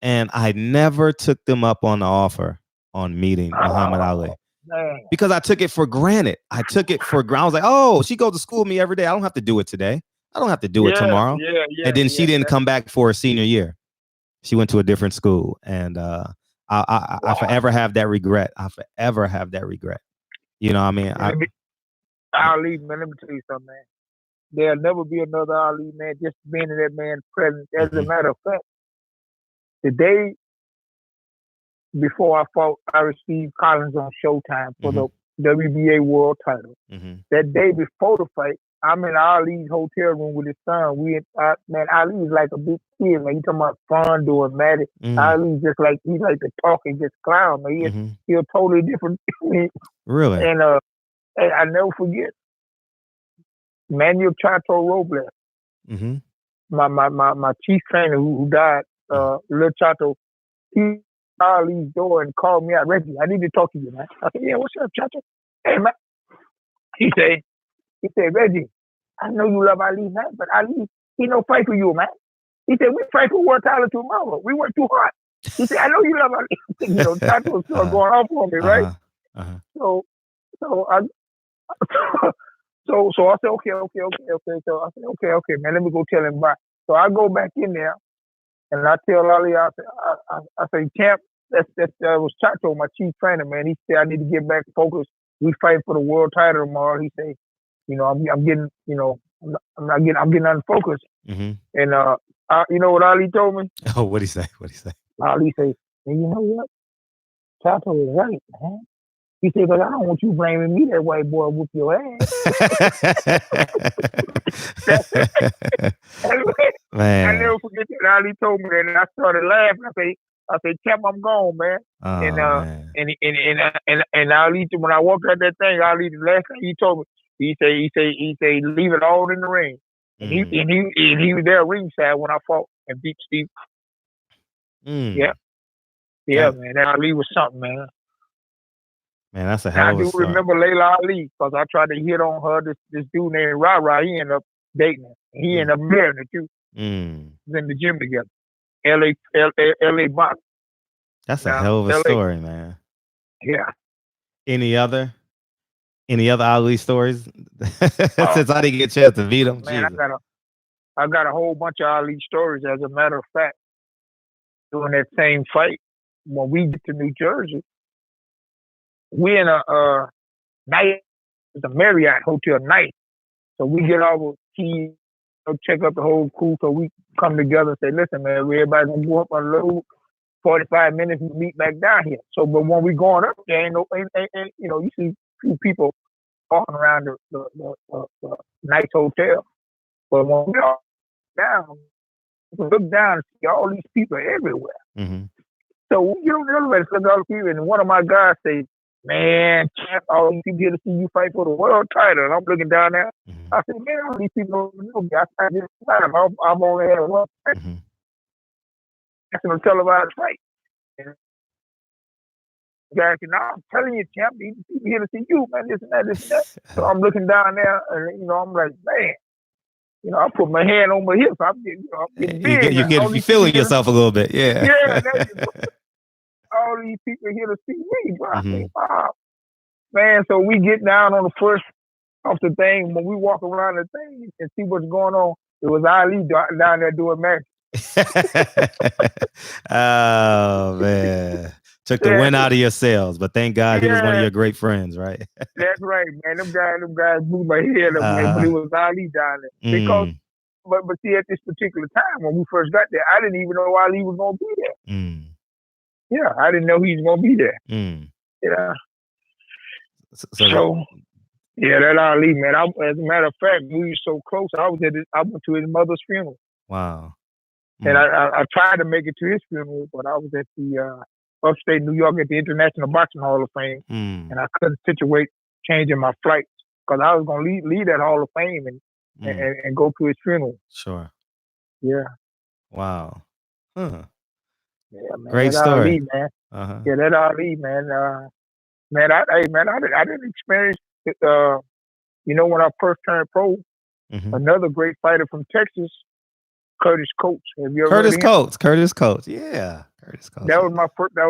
And I never took them up on the offer on meeting Muhammad Ali. Man. Because I took it for granted. I was like, she goes to school with me every day. I don't have to do it today. I don't have to do it tomorrow. And then she didn't come back for her senior year. She went to a different school. And I forever have that regret. You know what I mean? Ali, man, let me tell you something, man. There'll never be another Ali, man, just being in that man's presence. As a matter of fact, the day before I fought, I received Collins on Showtime for the WBA world title. That day before the fight, I'm in Ali's hotel room with his son. Man, Ali is like a big kid, man. You talking about fun, doing magic. Ali's just like, he like to talk and just clown, man. He's a totally different. Really? And I never forget Manuel Chato Robles, my chief trainer who died, Lil Chato. He Ali's door and called me out. Reggie, I need to talk to you, man. I said, yeah, what's up, Chato? Hey, man. He said, Reggie, I know you love Ali, man, but Ali, he no fight for you, man. He said, we fight for world title tomorrow. We work too hard. He said, I know you love Ali. Chato was going off on me, right? So I said, okay. So I said, okay, man, let me go tell him bye. So I go back in there and I tell Ali, I say, champ, that was Chato, my chief trainer, man. He said, I need to get back focused. We fight for the world title tomorrow. He said, I'm getting, I'm getting unfocused. And you know what Ali told me? Oh, what'd he say? Ali said, hey, you know what? Chato is right, man. He said, but I don't want you blaming me that white boy whoop your ass. Man. I never forget that Ali told me that, and I started laughing. I said, Cap, I'm gone, man. Man. And Ali, when I walked out that thing, Ali, the last thing he told me, he said, leave it all in the ring. And he was there ringside when I fought and beat Steve. Yeah, man. That Ali was something, man. Man, that's a hell of a story. I do remember Layla Ali because I tried to hit on her. This dude named Ra. He ended up dating her. He ended up marrying her too. Was in the gym together. LA box. That's a hell of a story, man. Yeah. Any other Ali stories? Since I didn't get a chance to meet him. Man, I got a whole bunch of Ali stories. As a matter of fact, during that same fight, when we get to New Jersey, we in a night, it's a Marriott hotel night. So we get all the keys, check up the whole crew. So we come together and say, listen, man, everybody's gonna go up on load. 45 minutes we meet back down here. So, but when we going up there, ain't you know, you see a few people walking around the nice hotel. But when we are down, you can look down and see all these people everywhere. Mm-hmm. So you know, the elevator, look at all the people, and one of my guys say, "Man, champ, all these people here to see you fight for the world title." And I'm looking down there. Mm-hmm. I said, "Man, all these people don't know me. I just time. I've only had one fight. Mm-hmm. National televised fight." And guys, you know, I'm telling you, champ, these people here to see you, man. This and that, this and that. So I'm looking down there, and you know, I'm like, man. You know, I put my hand on my hips. I'm getting big. You feeling yourself a little bit, yeah. Yeah, all these people here to see me, bro. Mm-hmm. I think, wow, man. So we get down on the first off the thing. When we walk around the thing and see what's going on, it was Ali down there doing magic. Oh man, took the wind out of your sails, but thank God he was one of your great friends, right? That's right, man. Them guys moved my head up, man, but it was Ali down there. Because, but see, at this particular time when we first got there, I didn't even know Ali was gonna be there. Yeah, I didn't know he was gonna be there. Yeah. So yeah, that Ali, man. As a matter of fact, we were so close. I went to his mother's funeral. Wow. And I tried to make it to his funeral, but I was at the upstate New York at the International Boxing Hall of Fame, and I couldn't situate changing my flights because I was going to leave that Hall of Fame and go to his funeral. Sure. Yeah. Wow. Huh. Yeah, man. Great story. Ali, man. Yeah, that Ali, man. I didn't experience it. You know, when I first turned pro, another great fighter from Texas, Curtis Coates. Have you ever heard of him? Curtis Coates. Yeah. Curtis Coates. That was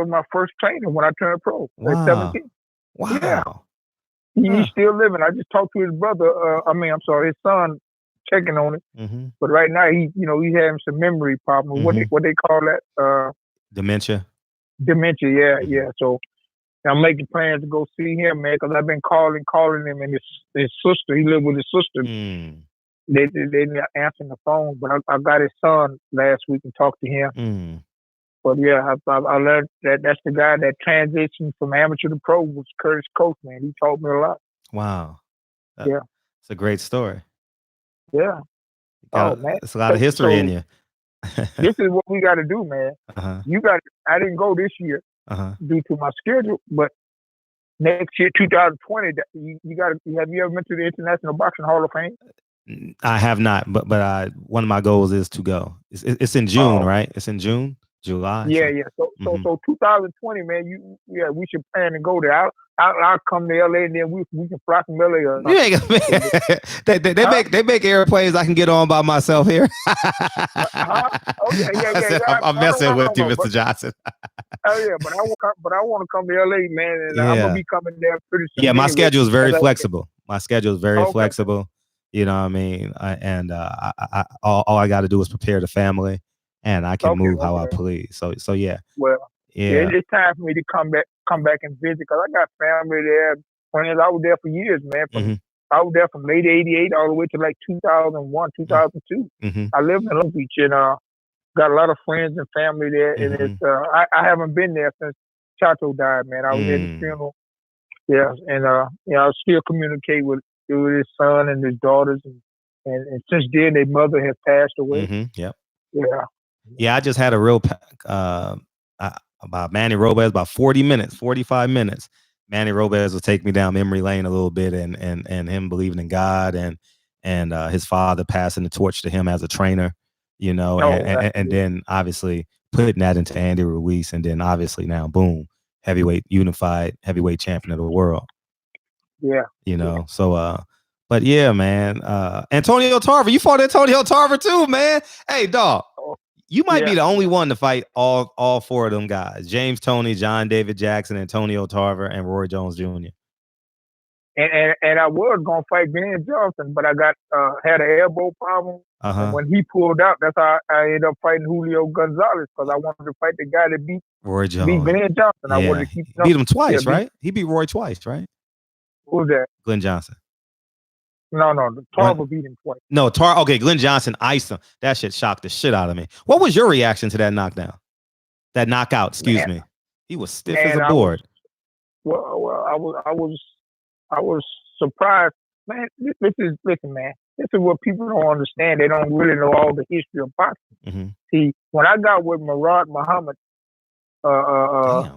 my first trainer when I turned pro at 17. Wow. Yeah. He's still living. I just talked to his brother. His son, checking on it. But right now, he's having some memory problems. What they call that? Dementia. Dementia. Yeah. So I'm making plans to go see him, man, because I've been calling him, and his sister. He lived with his sister. They didn't answer the phone, but I got his son last week and talked to him. But yeah, I learned that's the guy that transitioned from amateur to pro was Curtis Coates, man. He taught me a lot. Wow. Yeah. It's a great story. Yeah. Man. It's a lot of history in you. This is what we got to do, man. I didn't go this year due to my schedule, but next year, 2020, have you ever been to the International Boxing Hall of Fame? I have not, but one of my goals is to go. It's in June, right? It's in June, July. Yeah. So 2020, man. We should plan to go there. I'll come to LA and then we can fly from LA. They make airplanes I can get on by myself here. Okay, yeah. I'm messing with you, Mr. Johnson. Oh yeah, but I want to come to LA, man, and I'm gonna be coming there pretty soon. Yeah, my schedule is very flexible. My schedule is very flexible. You know what I mean? All I got to do is prepare the family, and I can move how I please. So yeah. Well, yeah, it's time for me to come back and visit because I got family there, friends. I was there for years, man. I was there from late '88 all the way to like 2001, 2002. I lived in Long Beach and got a lot of friends and family there. And it's I haven't been there since Chato died, man. I was at his funeral. Yeah, and I still communicate with his son and his daughters, and since then their mother has passed away. Yeah. I just had a real about Manny Robles, about 45 minutes. Manny Robles will take me down memory lane a little bit, and him believing in God, and his father passing the torch to him as a trainer, and then obviously putting that into Andy Ruiz, and then obviously now boom, unified heavyweight champion of the world. Yeah. So but yeah, man. Antonio Tarver, you fought Antonio Tarver too, man. Hey, dog. You might be the only one to fight all four of them guys: James Toney, John David Jackson, Antonio Tarver, and Roy Jones Jr. And I was gonna fight Ben Johnson, but I got had an elbow problem. And when he pulled out, that's how I ended up fighting Julio Gonzalez because I wanted to fight the guy that beat Roy Jones. Beat Ben Johnson. I wanted to keep beat him twice, right? He beat Roy twice, right? Who was that? Glenn Johnson. No, Tarver beat him twice. No, okay, Glenn Johnson iced him. That shit shocked the shit out of me. What was your reaction to that knockdown? That knockout, excuse me. He was stiff as a board. I was surprised, man. Listen, man. This is what people don't understand. They don't really know all the history of boxing. Mm-hmm. See, when I got with Murad Muhammad, I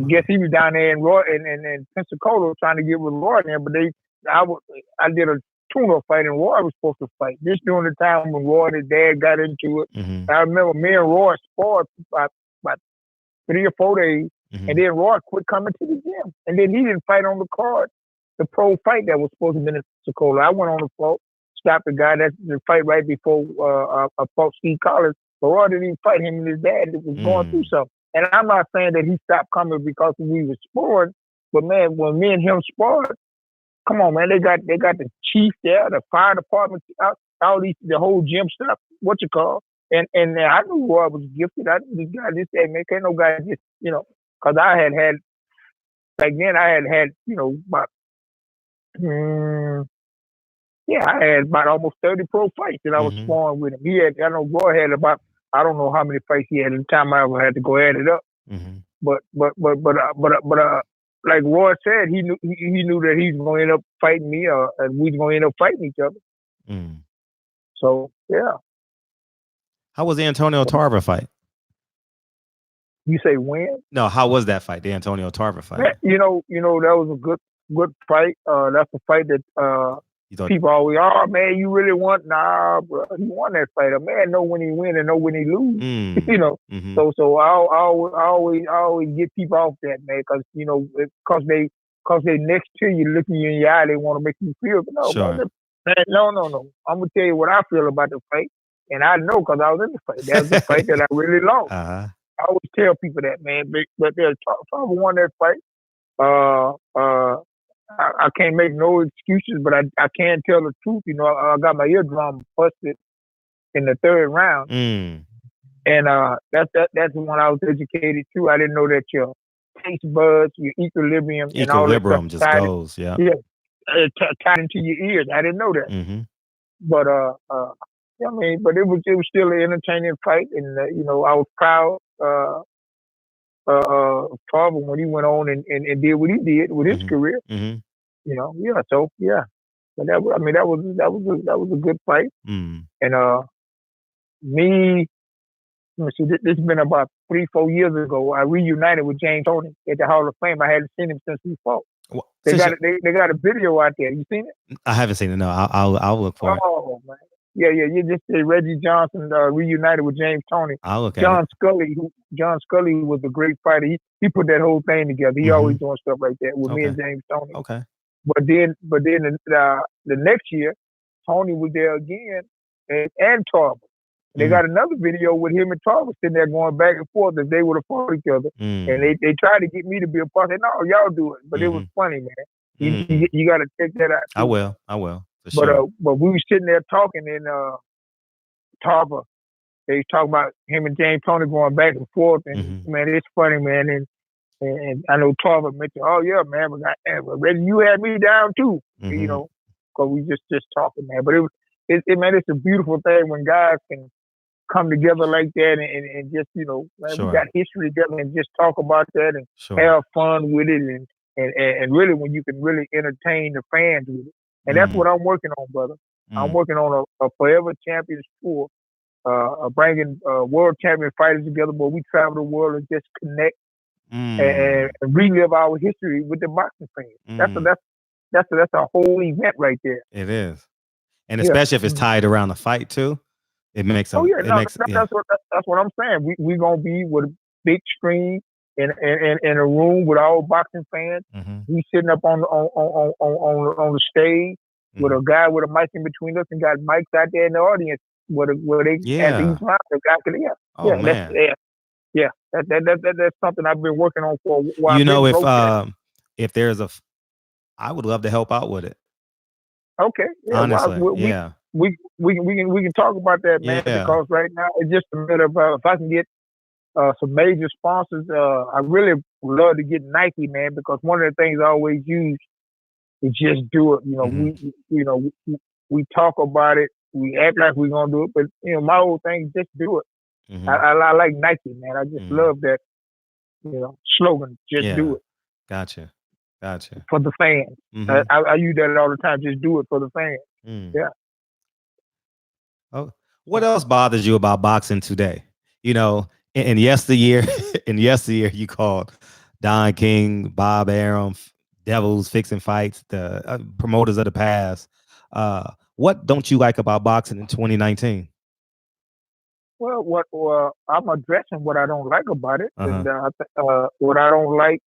guess he was down there in Pensacola trying to get with Roy there, but I did a tune-up fight and Roy was supposed to fight. This during the time when Roy and his dad got into it. Mm-hmm. I remember me and Roy sparred for about 3 or 4 days, mm-hmm. and then Roy quit coming to the gym, and then he didn't fight on the card. The pro fight that was supposed to be in Pensacola. I went on the floor, stopped the guy that's the fight right before I fought Steve Collins. But Roy didn't even fight him and his dad. It was going through something. And I'm not saying that he stopped coming because we were sparring, but man, when me and him sparred, come on, man, they got the chief there, the fire department, all these, the whole gym stuff. What you call? And I knew Roy was gifted. This guy just said, man, can't no guy just, because I had back then I had about I had about almost 30 pro fights that I was sparring with him. I know Roy had about, I don't know how many fights he had at the time. I ever had to go add it up. Mm-hmm. But like Roy said, he knew that he was going to end up fighting me, and we was going to end up fighting each other. Mm. So yeah. How was the Antonio Tarver fight? You say when? No, how was that fight? The Antonio Tarver fight. Man, that was a good fight. That's a fight that people always, oh man, you really want? Nah, bro, he won that fight. A man know when he win and know when he lose. Mm-hmm. So I always get people off that, man, because they next to you, looking you in your eye, they want to make you feel. No, sure. man, no. I'm gonna tell you what I feel about the fight, and I know because I was in the fight. That was the fight that I really lost. Uh-huh. I always tell people that, man, but there's Tarver won that fight. I can't make no excuses, but I can tell the truth. I got my eardrum busted in the 3rd round, and that's when I was educated too. I didn't know that your taste buds, your equilibrium and all that stuff just goes, tied into your ears. I didn't know that, but but it was still an entertaining fight, and I was proud. Tarver when he went on and did what he did with his career. Mm-hmm. But that was a good fight. Mm. And me, let me see, this has been about 3-4 years ago. I reunited with James Toney at the Hall of Fame. I hadn't seen him since he fought. Well, they got a video out there. You seen it? I haven't seen it. No, I'll look for it. Oh man. Yeah. You just say Reggie Johnson reunited with James Toney. I'll look at John Scully was a great fighter. He put that whole thing together. He always doing stuff like that with me and James Toney. Okay. But then the next year, Toney was there again, and Tarver. They got another video with him and Tarver sitting there going back and forth as they would have fought each other. And they tried to get me to be a part. I said, no, y'all do it. But it was funny, man. You got to check that out. Too. I will. For sure. But we were sitting there talking, and Tarver, they talking about him and James Toney going back and forth. And man, it's funny, man. And I know Tarver mentioned, oh yeah, man, but Reggie, you had me down too, because we just talking, man. But it's a beautiful thing when guys can come together like that and just, man, we got history together and just talk about that and have fun with it and really when you can really entertain the fans with it. And that's what I'm working on, brother. I'm working on a forever champions tour, bringing world champion fighters together where we travel the world and just connect and relive our history with the boxing fans. That's a whole event right there. It is. And especially if it's tied around the fight too. It makes that's what I'm saying. We're gonna be with a big screen in a room with all boxing fans. We sitting up on the stage with a guy with a mic in between us and got mics out there in the audience where they at each round the guy can that's something I've been working on for a while. If there's I would love to help out with it. Okay. Yeah, honestly, we can talk about that, man. Because right now it's just a matter of if I can get some major sponsors. I really would love to get Nike, man, because one of the things I always use is just do it. We talk about it, we act like we're gonna do it, but my whole thing is just do it. Mm-hmm. I like Nike, man. I just love that, slogan. Just Yeah. do it Gotcha. for the fans. Mm-hmm. I use that all the time. Just do it for the fans. Yeah. Oh, what else bothers you about boxing today? In yesteryear, you called Don King, Bob Arum, devils fixing fights, the promoters of the past. What don't you like about boxing in 2019? Well, I'm addressing what I don't like about it, and Uh-huh. what I don't like,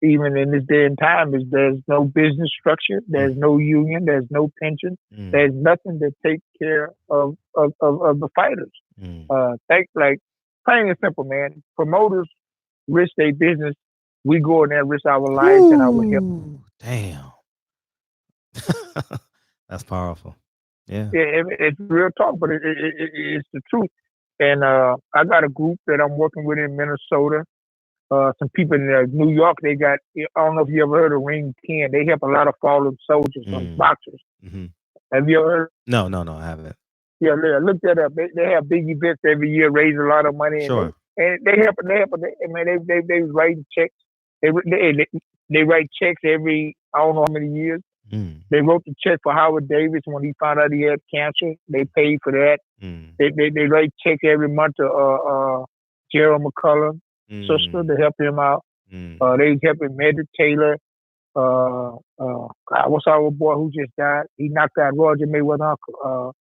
even in this day and time, is there's no business structure, there's no union, there's no pension, there's nothing to take care of the fighters. Like plain and simple, man. Promoters risk their business. We go in there, risk our lives and our health. Damn. That's powerful. Yeah. It's real talk, but it's the truth. And I got a group that I'm working with in Minnesota. Some people in New York, they got, I don't know if you ever heard of Ring 10. They help a lot of fallen soldiers, boxers. Mm-hmm. Have you ever heard? No, I haven't. Yeah, look that up. They have big events every year, raise a lot of money. Sure. And they help. They write checks. They write checks every, I don't know how many years. They wrote the check for Howard Davis when he found out he had cancer. They paid for that. They write checks every month to Gerald McCullough, sister, to help him out. They helping Meredith Taylor. What's our boy who just died? He knocked out Roger Mayweather's uncle.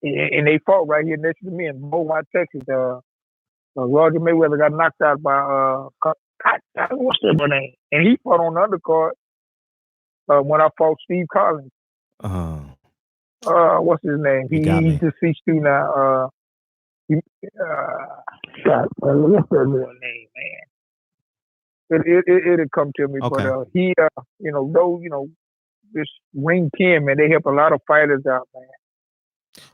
And they fought right here next to me in Beaumont, Texas. Roger Mayweather got knocked out by what's their name? And he fought on the undercard when I fought Steve Collins. What's his name? He's deceased too now. God, what's that little name, man? It'll come to me. Okay. But he, this Ring 10, man, they help a lot of fighters out, man.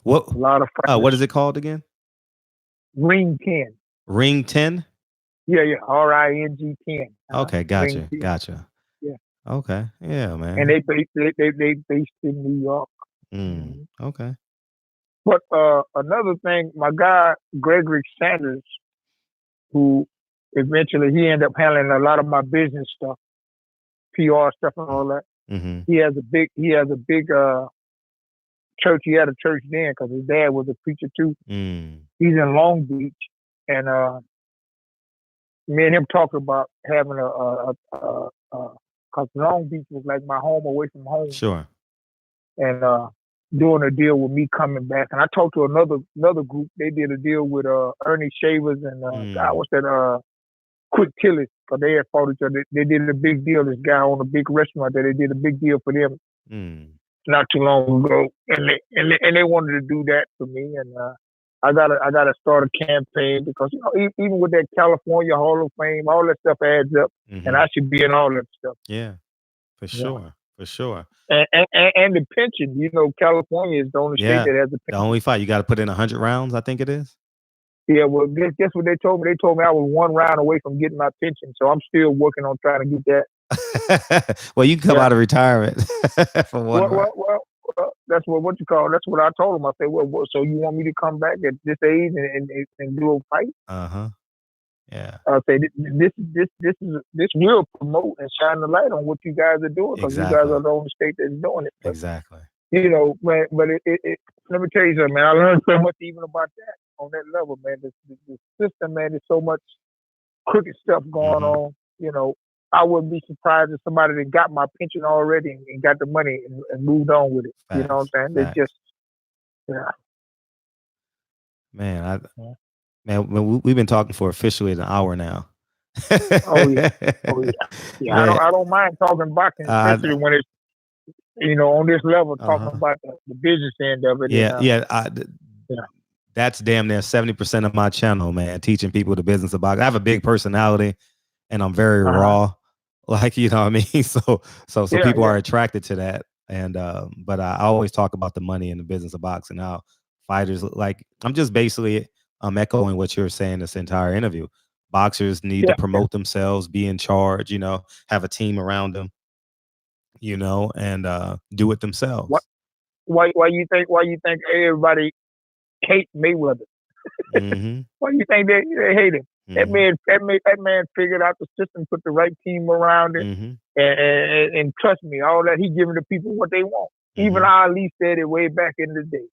What? A lot of fighters. What is it called again? Ring 10. Ring 10? Yeah, RING 10. Okay, gotcha. Yeah. Okay, yeah, man. And they based in New York. Okay. But another thing, my guy Gregory Sanders, who eventually he ended up handling a lot of my business stuff, PR stuff, and all that. He has a big church. He had a church then because his dad was a preacher too. He's in Long Beach, and me and him talked about having because Long Beach was like my home away from home. Sure. And doing a deal with me coming back. And I talked to another group. They did a deal with Ernie Shavers and Quick Tillis, because they had fought each other. They did a big deal. This guy owned a big restaurant there. They did a big deal for them not too long ago, and they wanted to do that for me. And I gotta start a campaign because even with that California Hall of Fame, all that stuff adds up, and I should be in all that stuff. Yeah, for sure. For sure. And the pension, California is the only state that has a pension. The only fight. You got to put in 100 rounds, I think it is. Yeah, well, guess what they told me? They told me I was one round away from getting my pension, so I'm still working on trying to get that. Well, you can come out of retirement for one round. Well, that's what you call. That's what I told them. I said, well, so you want me to come back at this age and do a fight? Yeah. I say this will promote and shine the light on what you guys are doing, because you guys are the only state that's doing it. But, exactly. Man, but let me tell you something, man. I learned so much even about that on that level, man. The system, man, there's so much crooked stuff going on. I wouldn't be surprised if somebody that got my pension already and got the money and moved on with it. Facts. You know what I'm saying? It's just, Man, we've been talking for officially an hour now. Oh yeah. I don't mind talking boxing, especially when it's on this level, talking about the business end of it. Yeah. That's damn near 70% of my channel, man. Teaching people the business of boxing. I have a big personality, and I'm very raw. Like, you know what I mean? So people are attracted to that. And but I always talk about the money in the business of boxing. How fighters, like, I'm just basically echoing what you're saying this entire interview. Boxers need to promote themselves, be in charge, have a team around them, and do it themselves. why you think everybody hates Mayweather? Mm-hmm. Why you think they hate him? Mm-hmm. That man figured out the system, put the right team around it, Mm-hmm. and trust me, all that he giving the people what they want. Mm-hmm. Even Ali said it way back in the day.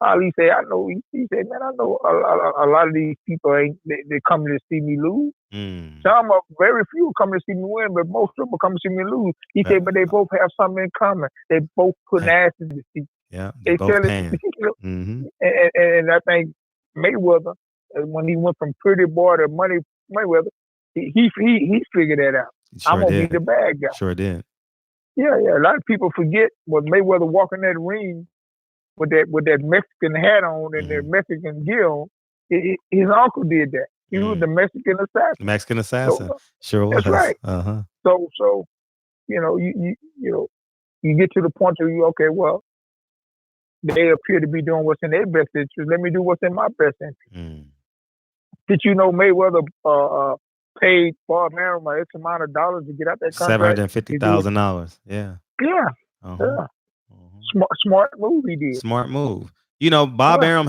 Ali said, I know. He said, man, I know a lot of these people ain't they come to see me lose. Mm. Some of very few come to see me win, but most of them come to see me lose. He said, but they both have something in common. They both putting asses in the seat. Yeah, they both paying. Mm-hmm. And I think Mayweather, when he went from pretty boy to money Mayweather, he figured that out. Sure I'm gonna did. be the bad guy. Sure did. Yeah. A lot of people forget when Mayweather walking that ring with that Mexican hat on and the Mexican gear on. His uncle did that. He was the Mexican assassin. Mexican assassin. So, sure was. That's right. Uh-huh. So you get to the point where you well, they appear to be doing what's in their best interest. Let me do what's in my best interest. Did you know Mayweather paid Bob Arum X amount of dollars to get out that contract? $750,000. Yeah. Yeah. Uh-huh. Smart move he did. Smart move. Bob Arum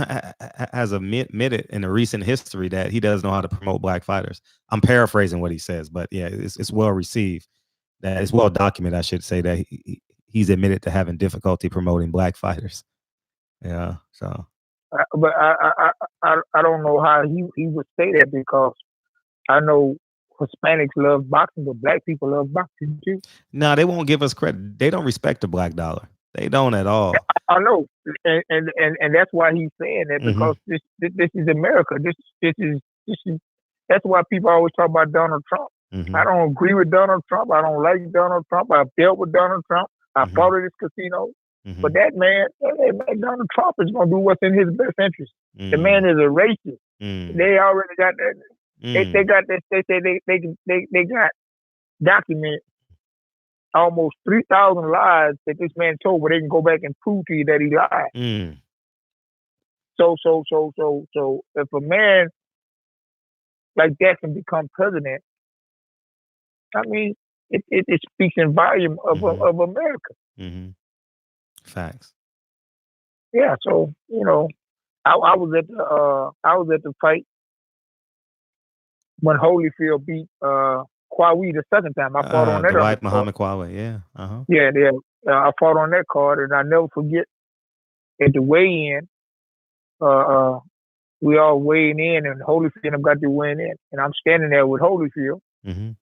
has admitted in the recent history that he doesn't know how to promote black fighters. I'm paraphrasing what he says, but yeah, it's well received. That it's well documented, I should say, that he's admitted to having difficulty promoting black fighters. Yeah, so. But I don't know how he would say that, because I know Hispanics love boxing, but black people love boxing too. No, they won't give us credit. They don't respect the black dollar. They don't at all. I know, and that's why he's saying that, because this is America. This is that's why people always talk about Donald Trump. I don't agree with Donald Trump. I don't like Donald Trump. I've dealt with Donald Trump. I fought at his casino. But that man, Donald Trump is going to do what's in his best interest. The man is a racist. They already got that. They got this. They say they got documented almost 3,000 lies that this man told, where they can go back and prove to you that he lied. So if a man like that can become president, I mean, it speaks in volume of America. Facts. Yeah. So I was at the fight when Holyfield beat Kwawi the second time. I fought on that. The white Muhammad Kwawi. Yeah. Yeah. I fought on that card, and I never forget at the weigh-in. We all weighing in, and Holyfield got to weigh in, and I'm standing there with Holyfield, and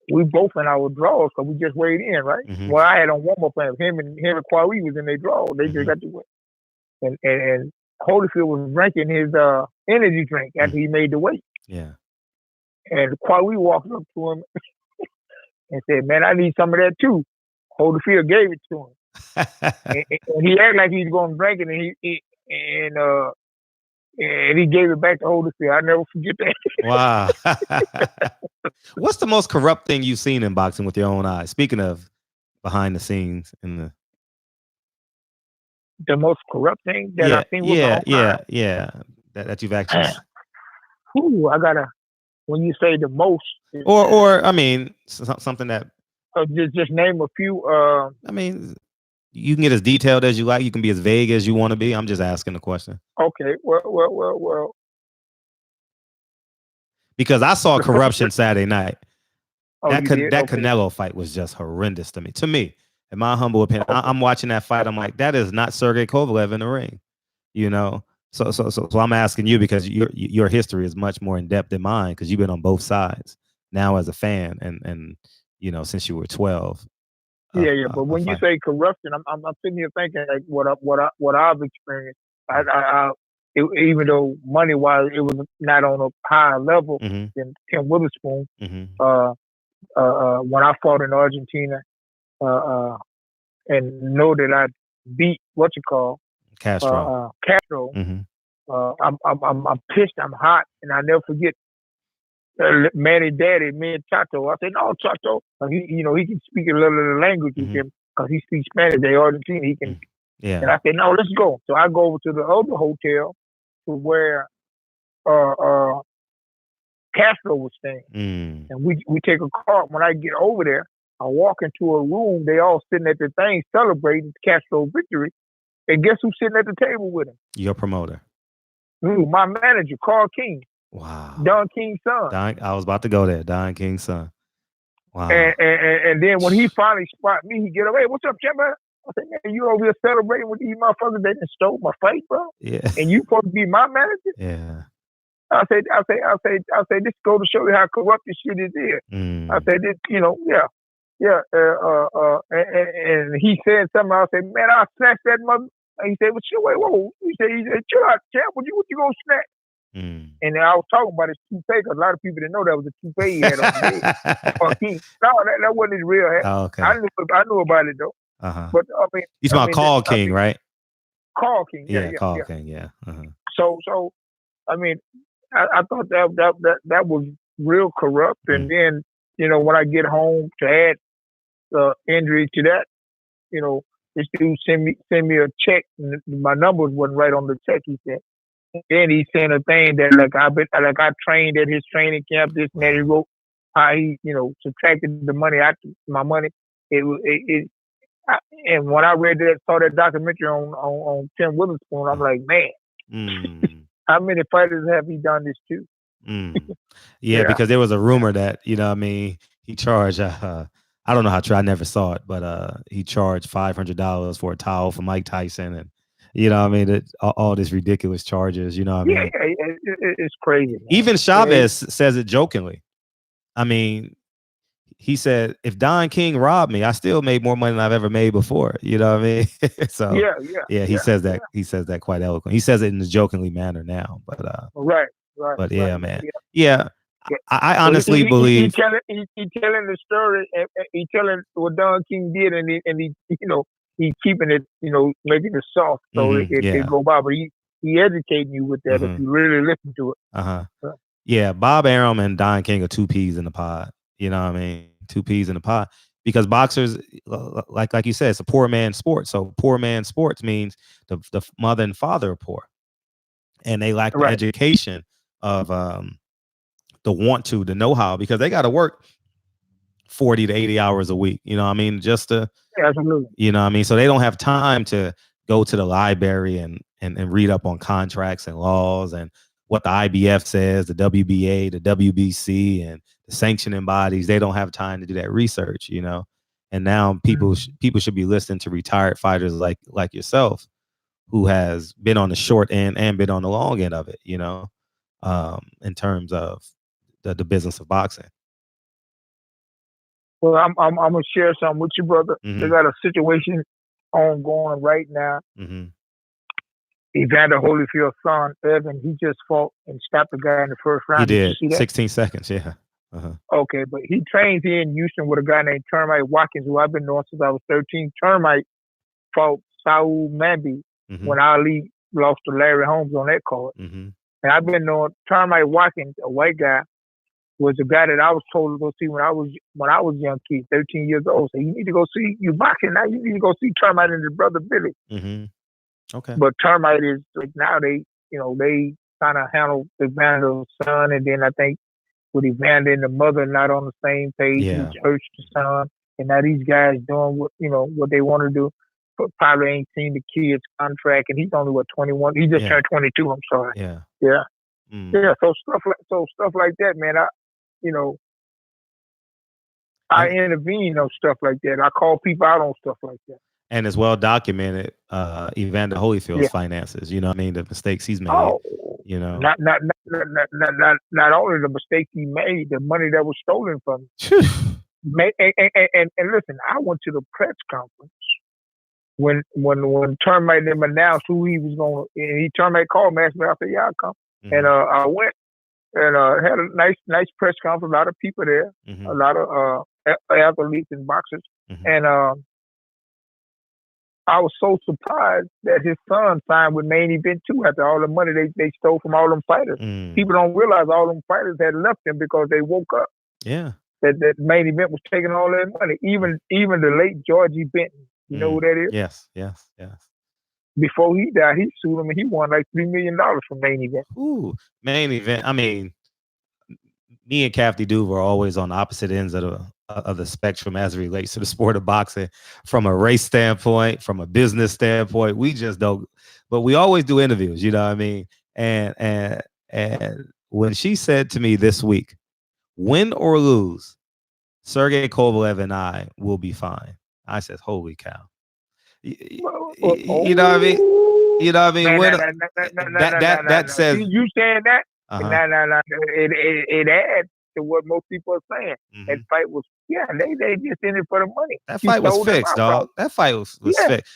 we both in our draws because we just weighed in, right? Well, I had on warm-up plans. Him and Kwawi was in their draw. They just got to win, and Holyfield was drinking his energy drink after he made the weight. Yeah. And Kwawi walked up to him and said, "Man, I need some of that too." Holyfield gave it to him. and he acted like he's going to drink it, and he gave it back to Holyfield. I never forget that. Wow. What's the most corrupt thing you've seen in boxing with your own eyes? Speaking of behind the scenes in the most corrupt thing that I've seen with my own eyes? Yeah. That you've actually. Ooh, I gotta. When you say the most, or I mean something that. Just name a few. I mean, you can get as detailed as you like. You can be as vague as you want to be. I'm just asking the question. Okay. Well. Because I saw corruption Saturday night. Oh, that Canelo fight was just horrendous to me. In my humble opinion, I'm watching that fight. I'm like, that is not Sergey Kovalev in the ring. So I'm asking you, because your history is much more in depth than mine, because you've been on both sides now as a fan, and since you were 12. Yeah. But when you say corruption, I'm sitting here thinking like what I've experienced. Even though money wise it was not on a higher level than Tim Witherspoon. When I fought in Argentina, and know that I beat Castro. I'm pissed. I'm hot, and I never forget Manny Daddy, me and Chato. I said, "No, Chato, he can speak a little of the language because he speaks Spanish. They Argentina, he can." Yeah. And I said, "No, let's go." So I go over to the other hotel to where Castro was staying, and we take a car. When I get over there, I walk into a room, they all sitting at the thing celebrating Castro victory. And guess who's sitting at the table with him? Your promoter. My manager, Carl King. Wow. Don King's son. I was about to go there. Don King's son. Wow. And then when he finally spot me, he get away. What's up, Jim? I said, man, you over here celebrating with these motherfuckers that done stole my fight, bro? Yeah. And you supposed to be my manager? Yeah. I say, this go to show you how corrupt this shit is here. I said, this, yeah. And he said something. I said, man, I'll snatch that mother. And he said, well, shit, wait, whoa. He said, chill out, champ. What you gonna snatch? And then I was talking about his toupee because a lot of people didn't know that was a toupee he had on his head. No, that wasn't his real head. Oh, okay. I knew about it though. But I mean, he's my Carl King, right? Carl King, yeah, Carl King, yeah. So I mean, I thought that was real corrupt. And then when I get home to add injury to that, this dude send me a check. And my numbers wasn't right on the check. He said. Then he sent a thing that I trained at his training camp. This and that. He wrote how he subtracted the money out my money. And when I saw that documentary on Tim Witherspoon, I'm like, man, how many fighters have he done this to? Yeah, because there was a rumor that he charged. I don't know how true. I never saw it, but he charged $500 for a towel for Mike Tyson and. All these ridiculous charges, Yeah, it's crazy. Man. Even Chavez says it jokingly. I mean, he said, if Don King robbed me, I still made more money than I've ever made before. You know what I mean? So he says that. He says that quite eloquent. He says it in a jokingly manner now, but right. But yeah, man. Yeah. I honestly believe he telling the story. He telling what Don King did, and he he's keeping it, making it soft so it go by. But he educating you with that if you really listen to it. Yeah, Bob Arum and Don King are two peas in the pod. You know what I mean? Two peas in the pod. Because boxers, like you said, it's a poor man's sport. So poor man's sports means the mother and father are poor. And they lack the education of the the know-how, because they got to work 40 to 80 hours a week, just to, absolutely. So they don't have time to go to the library and read up on contracts and laws and what the IBF says, the WBA, the WBC, and the sanctioning bodies. They don't have time to do that research, and now people should be listening to retired fighters like yourself, who has been on the short end and been on the long end of it, in terms of the business of boxing. Well, I'm gonna share something with you, brother. They got a situation ongoing right now. Evander Holyfield's son, Evan, he just fought and stopped the guy in the first round. He did. 16 seconds, yeah. Okay, but he trains here in Houston with a guy named Termite Watkins, who I've been knowing since I was 13. Termite fought Saul Mambi when Ali lost to Larry Holmes on that card. And I've been knowing Termite Watkins, a white guy, was a guy that I was told to go see when I was a young kid, 13 years old. So you need to go see, you boxing now, you need to go see Termite and his brother Billy. Okay. But Termite is like, now they kind of handle Evander's son, and then I think with Evander and the mother not on the same page, he hurts the son, and now these guys doing what they want to do, but probably ain't seen the kid's contract, and he's only 21. He just turned 22. I'm sorry. Yeah. So stuff like that, man. I intervene on stuff like that. I call people out on stuff like that. And it's well documented, Evander Holyfield's finances. You know what I mean? The mistakes he's made. Not only the mistakes he made, the money that was stolen from him. And listen, I went to the press conference when Termite them announced who he was going to. And Termite called me, asked me. I said, "Yeah, I'll come." And I went and had a nice press conference. A lot of people there, a lot of athletes and boxers, and I was so surprised that his son signed with Main Event too after all the money they stole from all them fighters. People don't realize all them fighters had left them because they woke up. Yeah. That Main Event was taking all that money. Even the late Georgie Benton. You know who that is? Yes. Before he died, he sued him and he won like $3 million from Main Event. Ooh, Main Event. I mean, me and Cafty Dude were always on the opposite ends of of the spectrum as it relates to the sport of boxing, from a race standpoint, from a business standpoint. We just don't. But we always do interviews. You know what I mean? And when she said to me this week, win or lose, Sergey Kovalev and I will be fine. I said, holy cow. You know what I mean? You know what I mean? That says you saying that? uh-huh. No. It adds to what most people are saying. That fight was they just in it for the money. That fight was fixed, dog. That fight was fixed.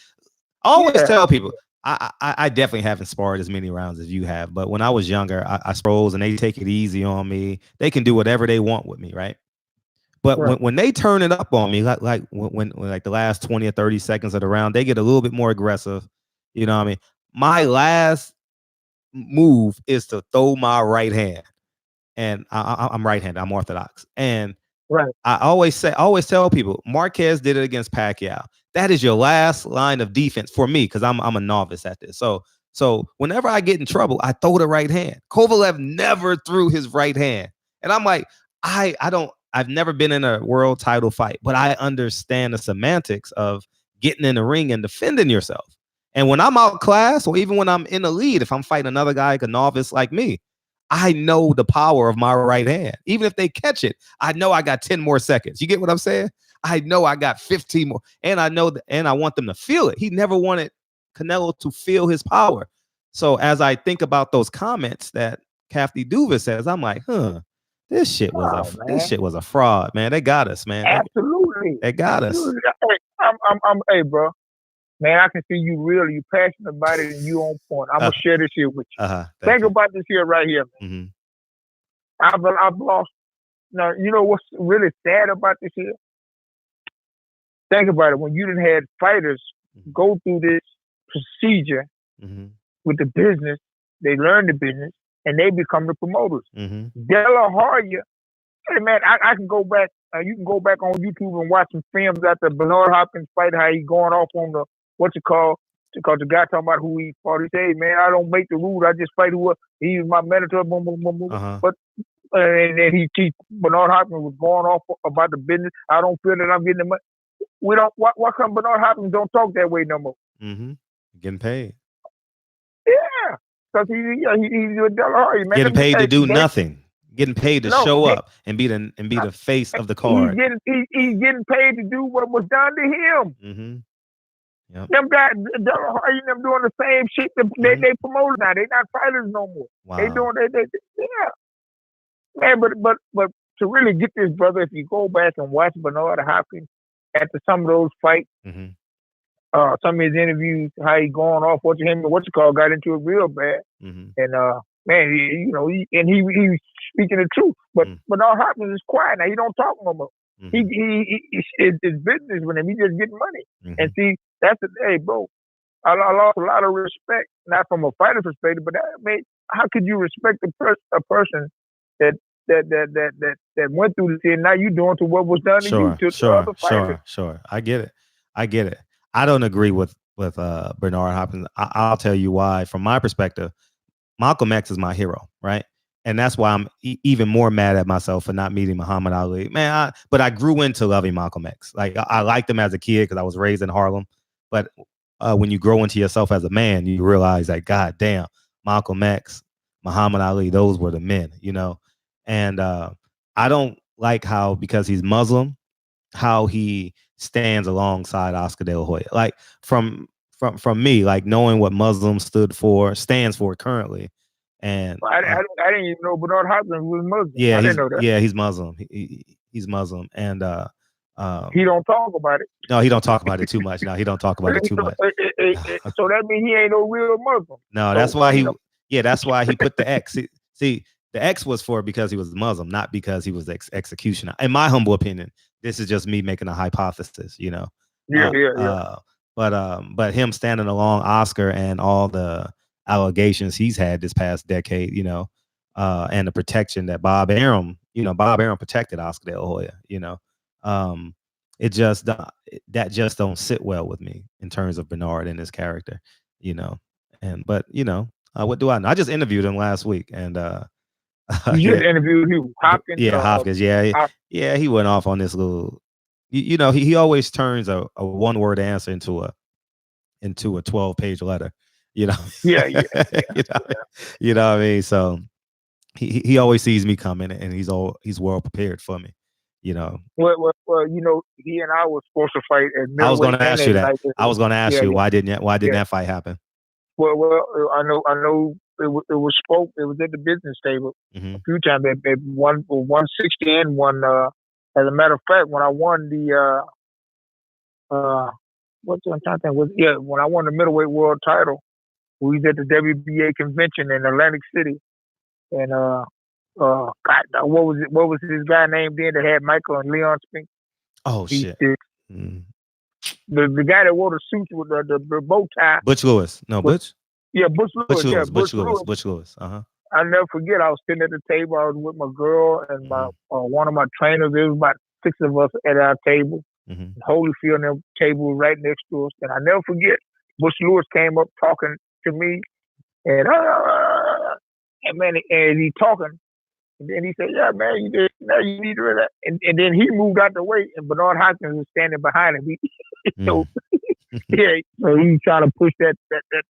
I always tell people I definitely haven't sparred as many rounds as you have, but when I was younger, I sparred and they take it easy on me. They can do whatever they want with me, right? But when they turn it up on me, like when like the last 20 or 30 seconds of the round, they get a little bit more aggressive. You know what I mean? My last move is to throw my right hand. And I'm right-handed. I'm orthodox. And I always tell people, Marquez did it against Pacquiao. That is your last line of defense for me, because I'm a novice at this. So whenever I get in trouble, I throw the right hand. Kovalev never threw his right hand. And I'm like, I've never been in a world title fight, but I understand the semantics of getting in the ring and defending yourself. And when I'm outclassed, or even when I'm in the lead, if I'm fighting another guy, like a novice like me, I know the power of my right hand. Even if they catch it, I know I got 10 more seconds. You get what I'm saying? I know I got 15 more. And I know that, and I want them to feel it. He never wanted Canelo to feel his power. So as I think about those comments that Kathy Duva says, I'm like, this shit was a fraud, man. They got us, man. Absolutely. They got us. Hey, bro. Man, I can see you really, you passionate about it, and you on point. I'm gonna share this here with you. Think about this here right here, man. I've lost. Now, you know what's really sad about this here? Think about it. When you didn't have fighters go through this procedure with the business, they learn the business, and they become the promoters. De La Hoya, hey man, I can go back. You can go back on YouTube and watch some films after Bernard Hopkins fight, how he going off on the because the guy talking about who he fought. He said, hey, man, I don't make the rules. I just fight who he's my mentor. Boom, boom, boom, boom. But and then Bernard Hopkins was going off about the business. I don't feel that I'm getting the money. We don't. Why come Bernard Hopkins don't talk that way no more? Getting paid. Yeah, because he's with De La Hoya, man. Getting paid to do nothing. Getting paid to show up and be the face of the card. He's getting paid to do what was done to him. Yep. Them guys, them doing the same shit. They promote now. They not fighters no more. Wow. They doing man. But to really get this, brother, if you go back and watch Bernard Hopkins after some of those fights, some of his interviews, how he going off, got into it real bad, and man, he's speaking the truth. But Bernard Hopkins is quiet now. He don't talk no more. It's business with him. He just getting money. And see, hey, bro, I lost a lot of respect, not from a fighter perspective, but how could you respect a person that went through this and now you doing to what was done to you to other fighters? Sure. I get it. I don't agree with Bernard Hopkins. I'll tell you why. From my perspective, Malcolm X is my hero, right? And that's why I'm even more mad at myself for not meeting Muhammad Ali. Man, but I grew into loving Malcolm X. Like I liked him as a kid because I was raised in Harlem. But when you grow into yourself as a man, you realize that, God damn, Malcolm X, Muhammad Ali, those were the men, you know? And I don't like how, because he's Muslim, how he stands alongside Oscar De La Hoya. Like from me, like knowing what Muslim stands for currently. And I didn't even know Bernard Hopkins was Muslim. Yeah, I didn't know that. Yeah, he's Muslim. He's Muslim, and he don't talk about it. No, he don't talk about it too much. No, he don't talk about it too much. So that means he ain't no real Muslim. No, that's why he. Yeah, that's why he put the X. See, the X was because he was Muslim, not because he was executioner. In my humble opinion, this is just me making a hypothesis. You know. Yeah. But him standing along Oscar and all the allegations he's had this past decade, you know, and the protection that Bob Arum protected Oscar De La Hoya, you know, that just don't sit well with me in terms of Bernard and his character, you know. But you know, what do I know? I just interviewed him last week, and You just interviewed who? Hopkins? Yeah, Hopkins. Yeah, Hop- yeah. He went off on this little. You know, he always turns a one-word answer into a 12-page letter. You know. yeah, you know. You know what I mean? So he always sees me coming, and he's well prepared for me. You know. Well, you know, he and I were supposed to fight at I was going middleweight to and ask at you that. lightweight. I was going to ask you why didn't Yeah. that fight happen? Well, I know. It was spoke. It was at the business table a few times. At 160 and one. As a matter of fact, when I won the what's I'm trying to think was when I won the middleweight world title, we was at the WBA convention in Atlantic City, and God, what was it? What was his guy named then that had Michael and Leon Spink? Oh shit. The guy that wore the suit with the bow tie. Butch Lewis. No, Butch. Yeah, Butch Lewis. Butch Lewis. I'll never forget. I was sitting at the table. I was with my girl and my one of my trainers. There was about 6 of us at our table. Holyfield and the table was right next to us. And I never forget. Butch Lewis came up talking to me, and man, and he talking. And then he said, "Yeah, man, you need to relax." And then he moved out the way, and Bernard Hopkins was standing behind him. So he's trying to push that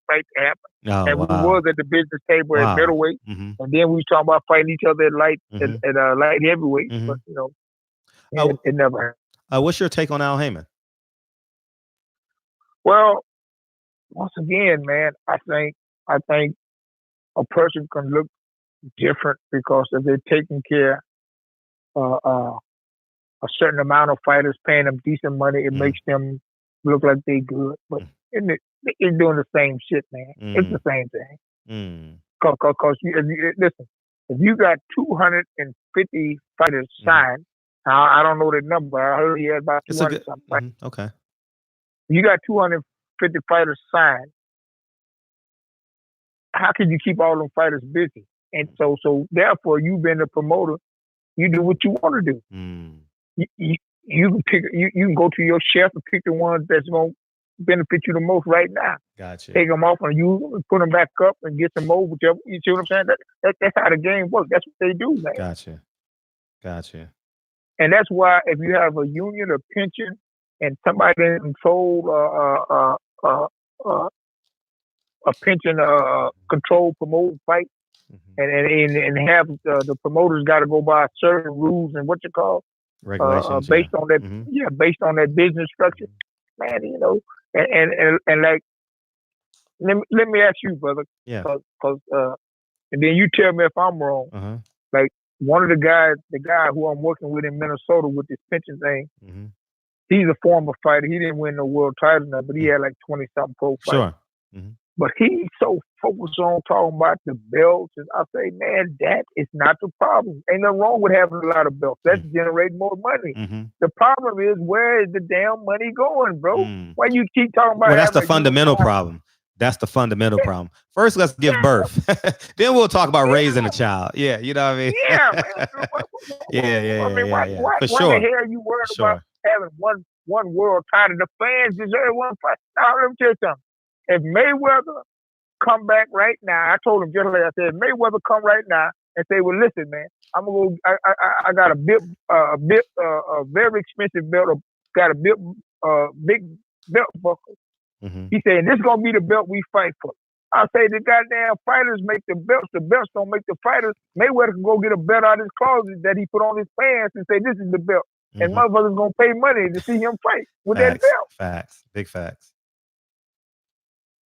fight to happen. Oh, and we was at the business table at middleweight, and then we was talking about fighting each other at light heavyweight. But you know, it never happened. What's your take on Al Haymon? Well, once again, man, I think a person can look different because if they're taking care a certain amount of fighters, paying them decent money, it makes them look like they good. But it's doing the same shit, man. It's the same thing. Because listen, if you got 250 fighters signed, I don't know the number. I heard he had about 200 something. Right? Okay. You got 250 fighters signed. How can you keep all them fighters busy? And so therefore, you being a promoter, you do what you want to do. You can pick. You can go to your chef and pick the ones that's going to benefit you the most right now. Gotcha. Take them off and use them and put them back up and get some more. Whichever, you see what I'm saying? That's how the game works. That's what they do, man. Gotcha. And that's why if you have a union or pension and somebody control a pension control promote fight, and have the promoters got to go by certain rules and what you call regulations based on that based on that business structure, man. You know, and like let me ask you, brother, because and then you tell me if I'm wrong. Like one of the guy who I'm working with in Minnesota with this pension thing, he's a former fighter. He didn't win no world title, but he had like 20-something pro fights. Sure. But he's so focused on talking about the belts. And I say, man, that is not the problem. Ain't nothing wrong with having a lot of belts. That's generating more money. The problem is, where is the damn money going, bro? Why you keep talking about? Well, that's the fundamental problem. That's the fundamental problem. First, let's give birth. Then we'll talk about raising a child. Yeah, you know what I mean? Yeah, man. Yeah. I mean, why For sure. the hell are you worried about having one world title? The fans deserve one fight. Now, let me tell you something. If Mayweather come back right now, I told him just like I said, Mayweather come right now and say, "Well, listen, man, I'm gonna go. I got a very expensive belt. Got a big belt buckle." He said, "This is gonna be the belt we fight for." I say, "The goddamn fighters make the belts. The belts don't make the fighters." Mayweather can go get a belt out of his closet that he put on his pants and say, "This is the belt," and motherfuckers gonna pay money to see him fight with that belt. Facts, big facts.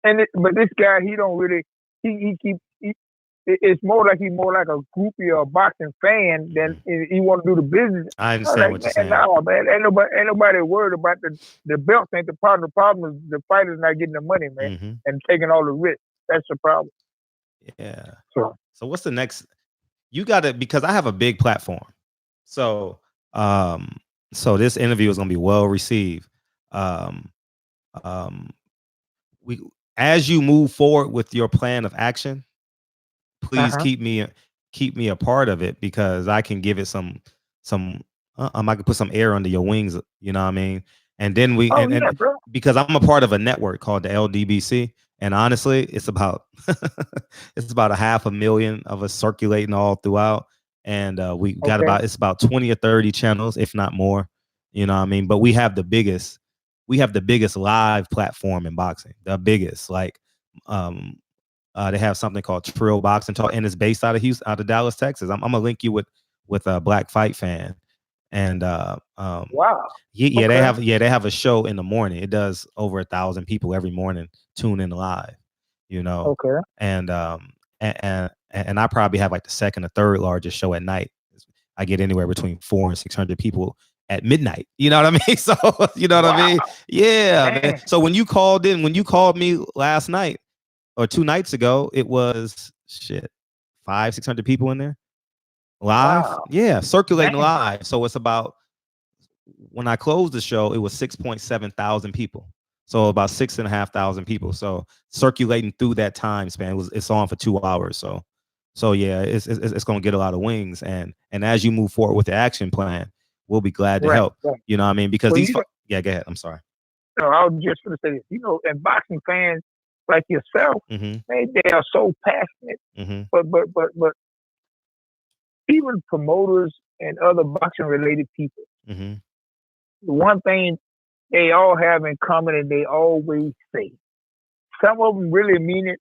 But this guy, he don't really. It's more like he's more like a groupie or a boxing fan than he want to do the business. I understand what you're saying. No, man, ain't nobody worried about the belts. Ain't the problem. The problem is the fighters not getting the money, man, and taking all the risk. That's the problem. Yeah. So what's the next? You got to, because I have a big platform. So this interview is gonna be well received. As you move forward with your plan of action, please keep me a part of it, because I can give it some I can put some air under your wings, you know what I mean? And then because I'm a part of a network called the LDBC, And honestly, it's about it's about 500,000 of us circulating all throughout. And we got Okay. it's about 20 or 30 channels, if not more. You know what I mean? But we have the biggest live platform in boxing. The biggest. Like they have something called Trill Boxing Talk, and it's based out of Houston, out of Dallas, Texas. I'm gonna link you with a Black Fight Fan. And Wow. yeah, Okay. they have a show in the morning. It does over 1,000 people every morning tune in live, you know. Okay. And and I probably have like the second or third largest show at night. I get anywhere between 400 and 600 people at midnight. You know what I mean? So you know what I Wow. mean? Yeah, man. Man. So when you called me last night or 2 nights ago, it was 500-600 people in there live. Wow. Yeah, circulating Man. live. So it's about, when I closed the show, it was 6.7 thousand people. So about 6,500 people. So circulating through that time span, it's on for 2 hours. So yeah, it's gonna get a lot of wings. And as you move forward with the action plan, we'll be glad to Right. help. Right. You know what I mean? Because Well, yeah, go ahead. I'm sorry. No, I was just going to say this. You know, and boxing fans like yourself, Mm-hmm. they are so passionate. Mm-hmm. But even promoters and other boxing related people, Mm-hmm. the one thing they all have in common, and they always say, some of them really mean it,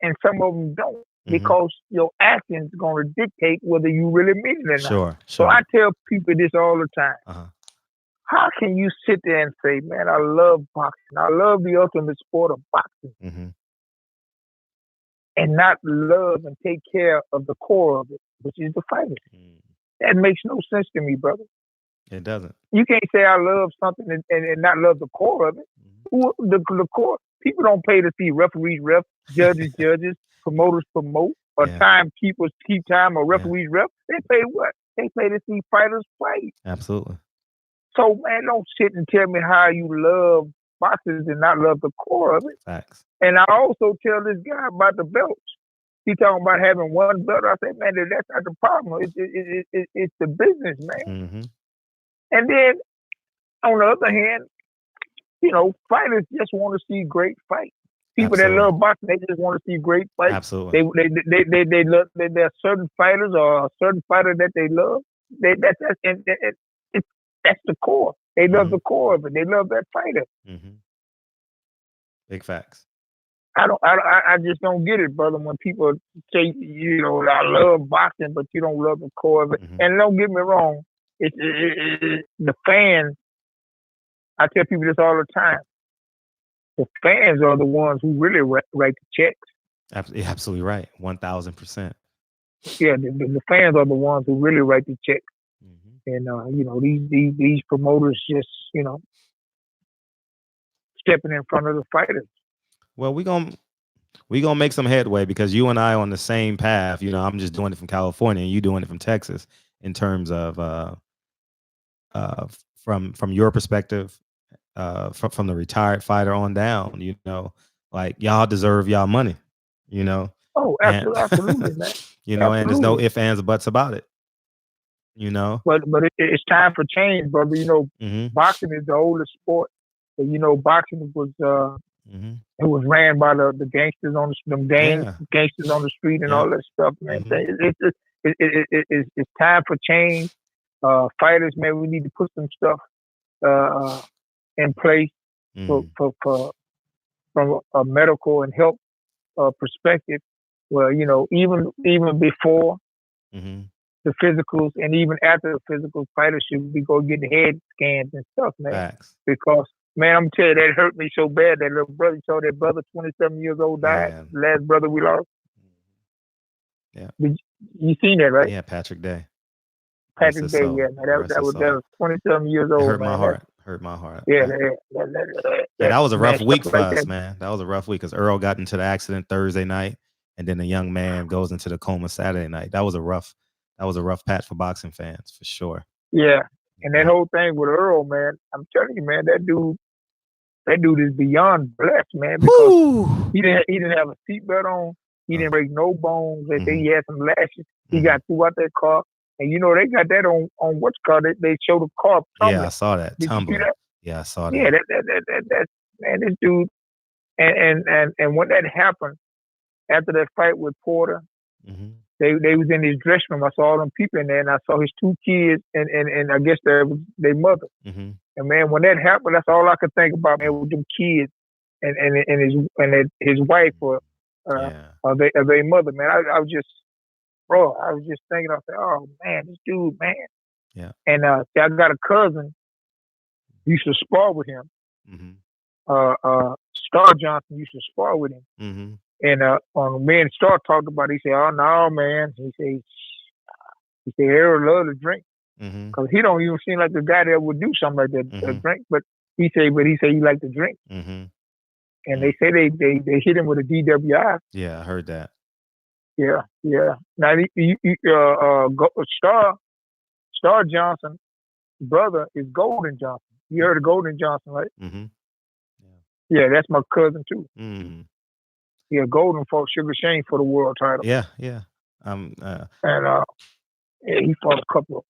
and some of them don't, Mm-hmm. because your actions going to dictate whether you really mean it or not. Sure. So I tell people this all the time. Uh-huh. How can you sit there and say, man, I love boxing. I love the ultimate sport of boxing, Mm-hmm. and not love and take care of the core of it, which is the fighting? That makes no sense to me, brother. It doesn't. You can't say I love something and not love the core of it. The core, people don't pay to see referees ref, judges, promoters promote, or timekeepers keep time, or referees ref. They pay what? They pay to see fighters fight. Absolutely. So, man, don't sit and tell me how you love boxers and not love the core of it. Facts. And I also tell this guy about the belts. He talking about having one belt. I say, man, that's not the problem. It's the business, man. Mm-hmm. And then, on the other hand, you know, fighters just want to see great fights. People that love boxing, they just want to see great fights. Absolutely. They love. There are certain fighters or a certain fighter that they love. That's the core. They love the core of it. They love that fighter. Mm-hmm. Big facts. I just don't get it, brother. When people say, you know, I love boxing, but you don't love the core of it. Mm-hmm. And don't get me wrong, the fans. I tell people this all the time. The fans are the ones who really write the checks. Absolutely right. 1,000%. Yeah, the fans are the ones who really write the checks. Mm-hmm. And you know, these promoters just, you know, stepping in front of the fighters. Well, we gonna make some headway, because you and I are on the same path. You know, I'm just doing it from California, and you doing it from Texas, in terms of from your perspective, from the retired fighter on down. You know, like, y'all deserve y'all money. You know. Oh, absolutely, man. You know, and there's no ifs, ands, or buts about it. You know. But it's time for change, brother. You know, boxing is the oldest sport. And, you know, boxing was it was ran by the gangsters on gangsters on the street and all that stuff, man. It's time for change. Fighters, man, we need to put some stuff in place from a medical and health perspective. Well, you know, even before the physicals and even after the physicals, fighters should be go get the head scans and stuff, man. Facts. Because, man, I'm telling you, that hurt me so bad. That little brother, saw that brother, 27 years old, died. Yeah. The last brother we lost. Yeah. You seen that, right? Yeah, Patrick Day. Patrick Day, yeah, man. That was 27 years old. It hurt man. my heart. Hurt my heart. Yeah, that was a rough week for us, man. That was a rough week, because Earl got into the accident Thursday night, and then the young man goes into the coma Saturday night. That was a rough patch for boxing fans, for sure. Yeah, and that whole thing with Earl, man, I'm telling you, man, that dude is beyond blessed, man, because he didn't have a seatbelt on, he didn't break no bones. They say he had some lashes. He got through out that car, and you know they got that on what's called it. They show the car tumbling. Yeah, I saw that tumbling. Yeah, I saw that. Yeah, that man, this dude. And when that happened, after that fight with Porter, they was in his dressing room. I saw all them people in there, and I saw his 2 kids, and I guess their mother. And man, when that happened, that's all I could think about, man, with them kids and his wife or their mother, man. I was just, bro, I was just thinking, I said, oh man, this dude, man. Yeah. And see, I got a cousin used to spar with him. Star Johnson used to spar with him. And on me and Star talked about it, he said, oh no, man. He said Harold love to drink. Because he don't even seem like the guy that would do something like that, drink. But he said he liked to drink. And they say they hit him with a DWI. Yeah, I heard that. Yeah. Now Star Johnson brother is Golden Johnson. You heard of Golden Johnson, right? Yeah, that's my cousin too. Yeah, Golden fought Sugar Shane for the world title. Yeah. And he fought a couple of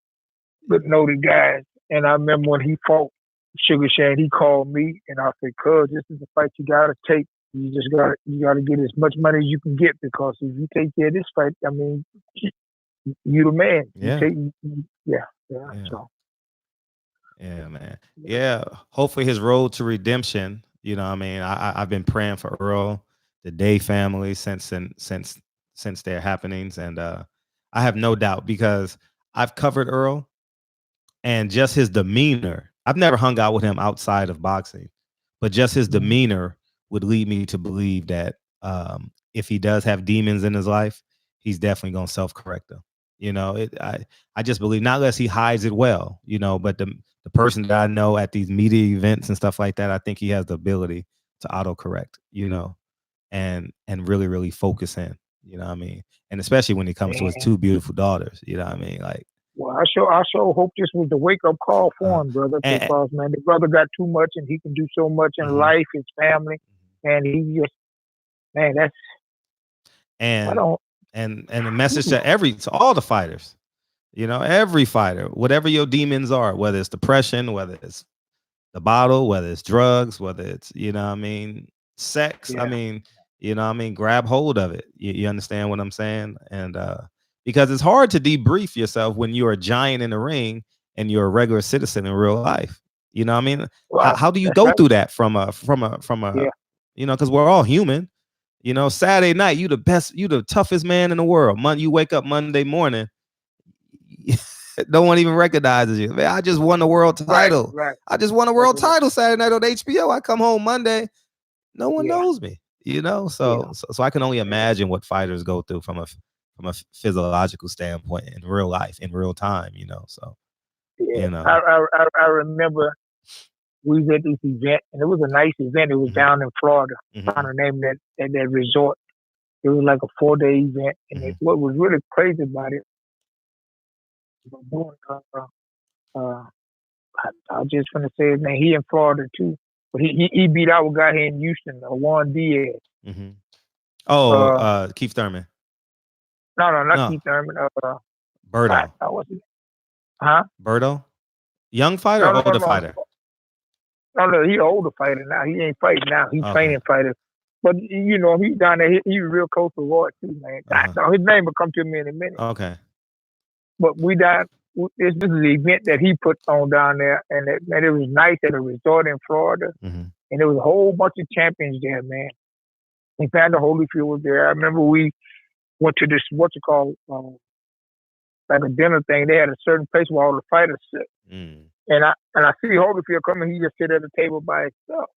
good noted guys. And I remember when he fought Sugar Shane, he called me and I said, "Cuz, this is the fight you gotta take. You gotta get as much money as you can get, because if you take care of this fight, I mean, you the man." Yeah. So. Yeah, man. Yeah. Hopefully his road to redemption. You know what I mean? I've been praying for Earl, the Day family since their happenings. And I have no doubt, because I've covered Earl, and just his demeanor. I've never hung out with him outside of boxing, but just his demeanor would lead me to believe that if he does have demons in his life, he's definitely going to self-correct them. You know, I just believe, not unless he hides it well, you know, but the person that I know at these media events and stuff like that, I think he has the ability to autocorrect, you know, and really, really focus in, you know what I mean? And especially when it comes to his 2 beautiful daughters, you know what I mean? Like, well, I sure hope this was the wake-up call for him, brother, because, man, the brother got too much, and he can do so much in life, his family, and he just, man, that's... And the message to all the fighters, you know, every fighter, whatever your demons are, whether it's depression, whether it's the bottle, whether it's drugs, whether it's, you know what I mean, sex, I mean, you know what I mean, grab hold of it. You understand what I'm saying? And because it's hard to debrief yourself when you're a giant in the ring and you're a regular citizen in real life. You know what I mean? Well, how do you go through that from a you know, because we're all human. You know, Saturday night, you the toughest man in the world. You wake up Monday morning, no one even recognizes you. Man, I just won the world title. Right. I just won a world title Saturday night on HBO. I come home Monday, no one knows me. You know, so I can only imagine what fighters go through from a physiological standpoint in real life, in real time. You know, so you know, I remember we was at this event, and it was a nice event. It was down in Florida. I'm trying to name that resort. It was like a 4-day event, and what was really crazy about it, I just gonna say his name. He in Florida too, but he beat our guy here in Houston, Juan Diaz. Keith Thurman. No, not Keith Thurman. Berto. Huh? Berto? Young fighter or older fighter? No, he's an older fighter now. He ain't fighting now. He's training fighter. But, you know, he's down there. He's real close to Roy, too, man. His name will come to me in a minute. Okay. But this is the event that he put on down there. And it was nice at a resort in Florida. And there was a whole bunch of champions there, man. In fact, the Holyfield was there. I remember we went to this, like a dinner thing. They had a certain place where all the fighters sit. And I see Holyfield coming. He just sit at the table by himself.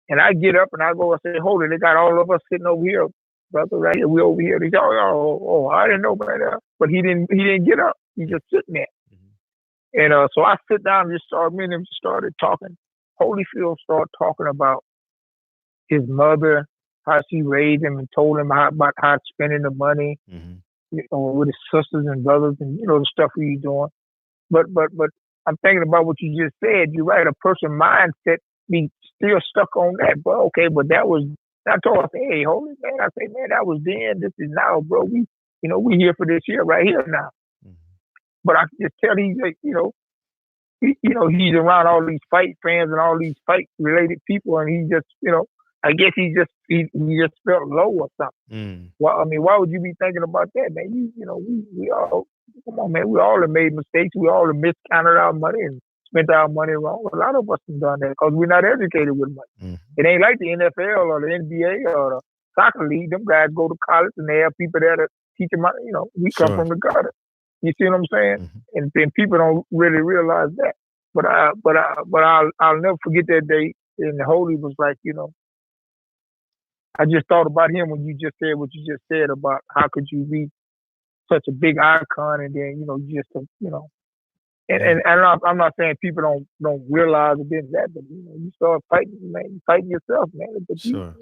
And I get up and I go and say, "Hold it, they got all of us sitting over here, brother, right here. We over here." He said, "Oh, I didn't know about that." But he didn't get up. He just sitting there. And so I sit down and me and him started talking. Holyfield started talking about his mother, how she raised him and told him about how spending the money, you know, with his sisters and brothers, and you know the stuff he's doing. But I'm thinking about what you just said. You're right. A person's mindset be still stuck on that, bro. Okay, but that was. I told him, I said, "Hey, holy man," I say, "Man, that was then. This is now, bro. We here for this year right here now." But I can just tell he's like, he's around all these fight fans and all these fight related people, and he just, I guess he just felt low or something. Well, I mean, why would you be thinking about that, man? We all, come on, man. We all have made mistakes. We all have miscounted our money and spent our money wrong. A lot of us have done that because we're not educated with money. It ain't like the NFL or the NBA or the soccer league. Them guys go to college and they have people there to teach them. We come from the gutter. You see what I'm saying? And people don't really realize that. But I'll never forget that day. And the Holy was like, I just thought about him when you just said what you just said about how could you be such a big icon and then and I'm not saying people don't realize it did that, but you start fighting, man, you fighting yourself, man. But sure.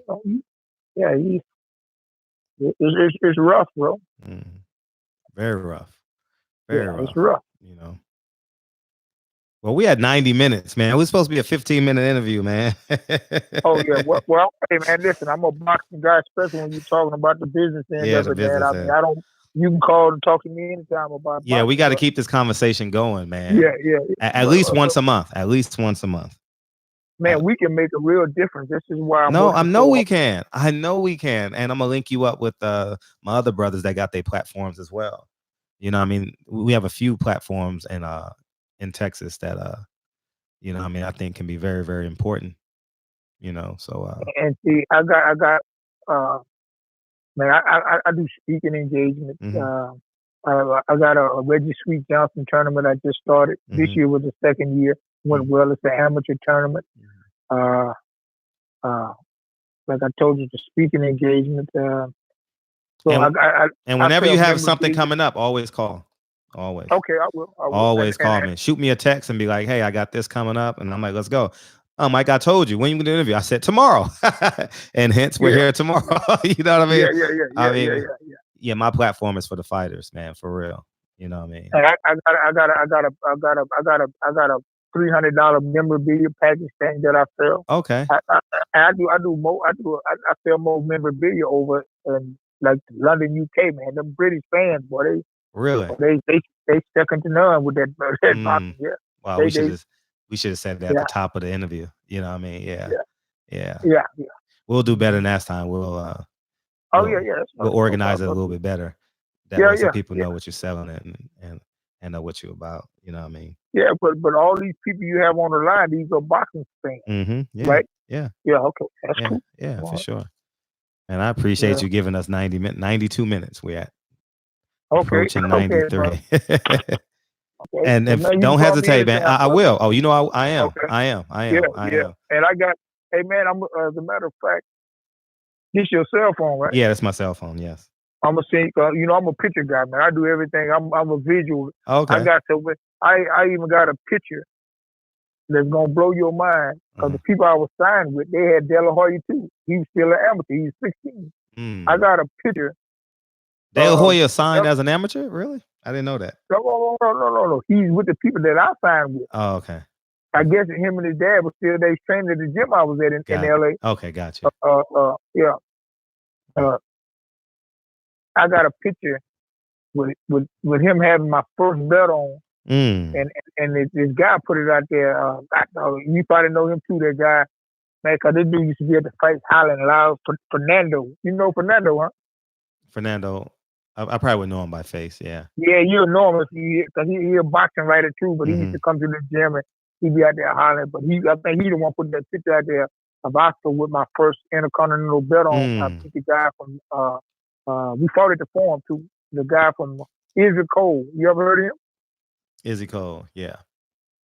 It's rough, bro. Very rough. Very rough. It's rough. Well, we had 90 minutes, man. It was supposed to be a 15-minute interview, man. Oh yeah. Well, hey man, listen, I'm a boxing guy, especially when you're talking about the business end of it, man. I mean, you can call and talk to me anytime about boxing. We got to keep this conversation going, man. Yeah. At least once a month. At least once a month. Man, we can make a real difference. This is why I know we can. I know we can. And I'm gonna link you up with my other brothers that got their platforms as well. I mean, we have a few platforms in Texas that I think can be very, very important. So and see, I got man, I do speaking engagements. I got a Reggie Sweet Johnson tournament I just started. This year was the second year. Went well. It's an amateur tournament. Like I told you, the speaking engagement. And whenever you have something coming up, always call. Always. Okay, I will. Always call me. Shoot me a text and be like, "Hey, I got this coming up," and I'm like, "Let's go." Mike, I told you when you going to interview. I said tomorrow, and hence we're here tomorrow. You know what I mean? Yeah. My platform is for the fighters, man, for real. You know what I mean? And I got a $300 memorabilia package thing that I sell. Okay. I sell more memorabilia over in like London, UK, man. Them British fans, boy, they really they second to none with that boxing. Yeah. Wow, we should have said that at the top of the interview. You know what I mean? Yeah. We'll do better next time. We'll organize it a little bit better. That way so people know what you're selling and know what you're about. You know what I mean? Yeah, but all these people you have on the line, these are boxing fans. Right? Yeah. Yeah, okay. That's cool. Yeah, for sure. And I appreciate you giving us 92 minutes. We're at approaching 93. Okay. And if, don't hesitate, man. I will. Oh, I am. Okay. I am. And I got, hey man, as a matter of fact, this your cell phone, right? Yeah, that's my cell phone. Yes. I'm a I'm a picture guy, man. I do everything. I'm a visual. Okay. I even got a picture that's gonna blow your mind because the people I was signed with, they had De La Hoya too. He was still an amateur. He was 16. I got a picture. De La Hoya signed as an amateur? Really? I didn't know that. No. He's with the people that I signed with. Oh, okay. I guess him and his dad was still they training at the gym I was at in LA. Okay, gotcha. I got a picture with him having my first belt on. And this guy put it out there. You probably know him too, that guy. Man, because this dude used to be at the fight hollering loud. Fernando. You know Fernando, huh? Fernando. I probably would know him by face, yeah. Yeah, you'll know him because he's a boxing writer too, but he used to come to the gym and he'd be out there hollering. But I think he the one put that picture out there of Oscar with my first Intercontinental belt on. I think the guy from we fought at the forum too. The guy from Israel Cole. You ever heard of him? Izzy Cole, yeah.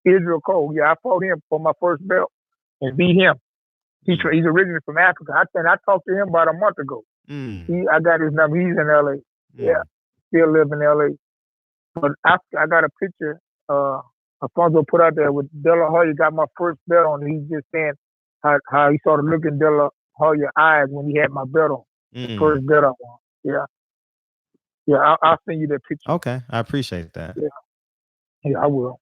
Israel Cole, yeah. I fought him for my first belt and beat him. He's originally from Africa. I talked to him about a month ago. I got his number. He's in LA. Yeah, still live in LA. But I got a picture Alfonso put out there with De La Hoya got my first belt on. He's just saying how he started looking De La Hoya eyes when he had my belt on. The first belt on. Yeah, I'll send you that picture. Okay, I appreciate that. Yeah, I will.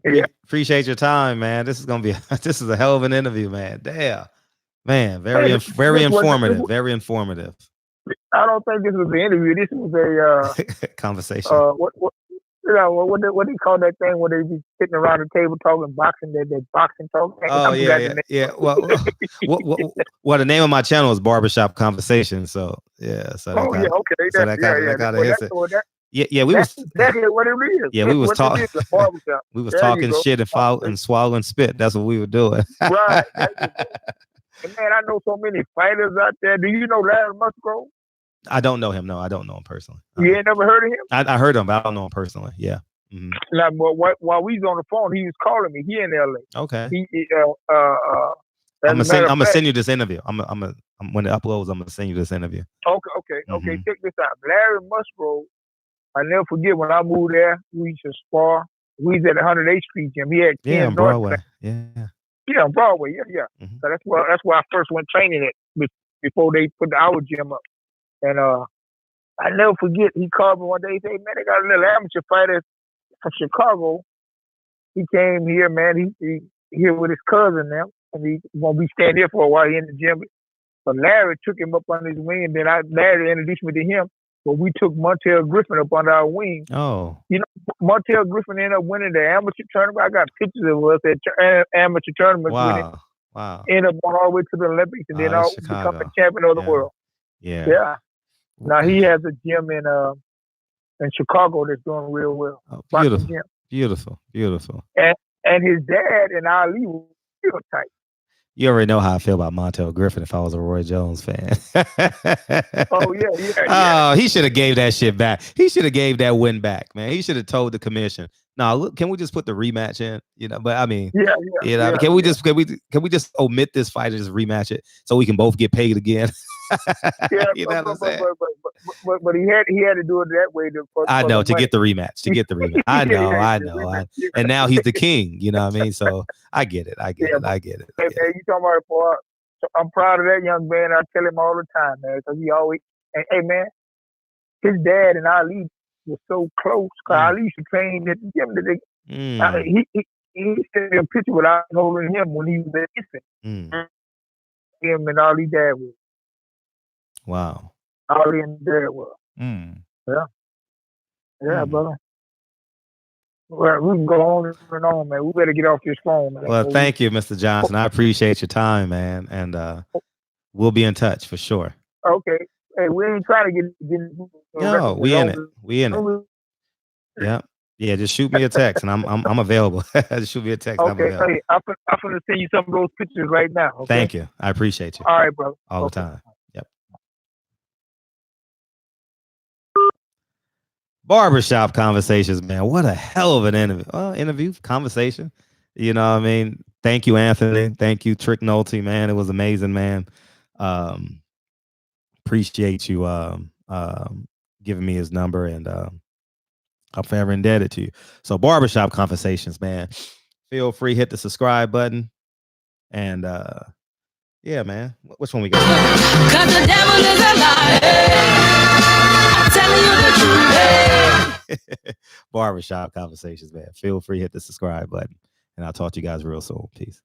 Yeah, appreciate your time, man. This is a hell of an interview, man. Damn, man, very informative. Very informative. I don't think this was an interview. This was a conversation. You know what do you call that thing when they be sitting around the table talking boxing? That boxing talk. Oh yeah. Well, the name of my channel is Barbershop Conversation. So yeah, so that kind of, okay. so that kind of hits it. Yeah, that's exactly what it is. Yeah, we was talking. Barbershop. We was talking shit and swallowing spit. That's what we were doing. Right. And man, I know so many fighters out there. Do you know Larry Musgrove? I don't know him. No, I don't know him personally. You ain't never heard of him? I heard him, but I don't know him personally. Yeah. Mm-hmm. Now, while we was on the phone, he was calling me. He in LA. Okay. I'm gonna send you this interview. I'm when it uploads, I'm gonna send you this interview. Okay. Check this out. Larry Musgrove. I never forget when I moved there. We used to spar. We was at the 108th Street gym. He had on Broadway. Yeah, on Broadway. Yeah. Mm-hmm. So that's where I first went training at before they put our gym up. And I never forget, he called me one day. He said, man, they got a little amateur fighter from Chicago. He came here, man. He here with his cousin now. And he gonna be staying here for a while. He in the gym. But Larry took him up under his wing. And then Larry introduced me to him. But we took Montel Griffin up under our wing. Oh. You know, Montel Griffin ended up winning the amateur tournament. I got pictures of us at amateur tournaments. Wow. Ended up going all the way to the Olympics and then become a champion of the world. Yeah. Now he has a gym in Chicago that's doing real well. Oh, beautiful. And his dad and Ali were real tight. You already know how I feel about Montel Griffin if I was a Roy Jones fan. Oh, yeah. Oh, he should have gave that shit back. He should have gave that win back, man. He should have told the commission, "No, look, can we just put the rematch in?" You know, but I mean, can we just omit this fight and just rematch it so we can both get paid again? You know what I'm saying? But he had to do it that way. To get the rematch. I know. And now he's the king. You know what I mean? So I get it. Hey, man, you talking about it, boy. So I'm proud of that young man. I tell him all the time, man, because he always. And, hey, man, his dad and Ali were so close. Cause Ali used to train at the gym. He sent me a picture with Ali holding him when he was an infant. Him and Ali dad was. Wow. Ali and dad were. Yeah, brother. Well, we can go on and on, man. We better get off this phone, man. Well, thank you, Mr. Johnson. I appreciate your time, man. And we'll be in touch for sure. Okay. Hey, we ain't trying to get no, we in it. Yeah, just shoot me a text and I'm available. Just shoot me a text. Okay. Hey, I'm gonna send you some of those pictures right now. Okay? Thank you. I appreciate you. All right, brother. All the time. Yep. Barbershop Conversations, man. What a hell of an interview conversation. You know what I mean? Thank you, Anthony. Thank you, Trick Nolte, man. It was amazing, man. Appreciate you giving me his number, and I'm forever indebted to you. So Barbershop Conversations, man. Feel free, hit the subscribe button. And yeah, man. Which one we got? Cause the devil is a liar. I'm telling you the truth. Barbershop Conversations, man. Feel free, hit the subscribe button. And I'll talk to you guys real soon. Peace.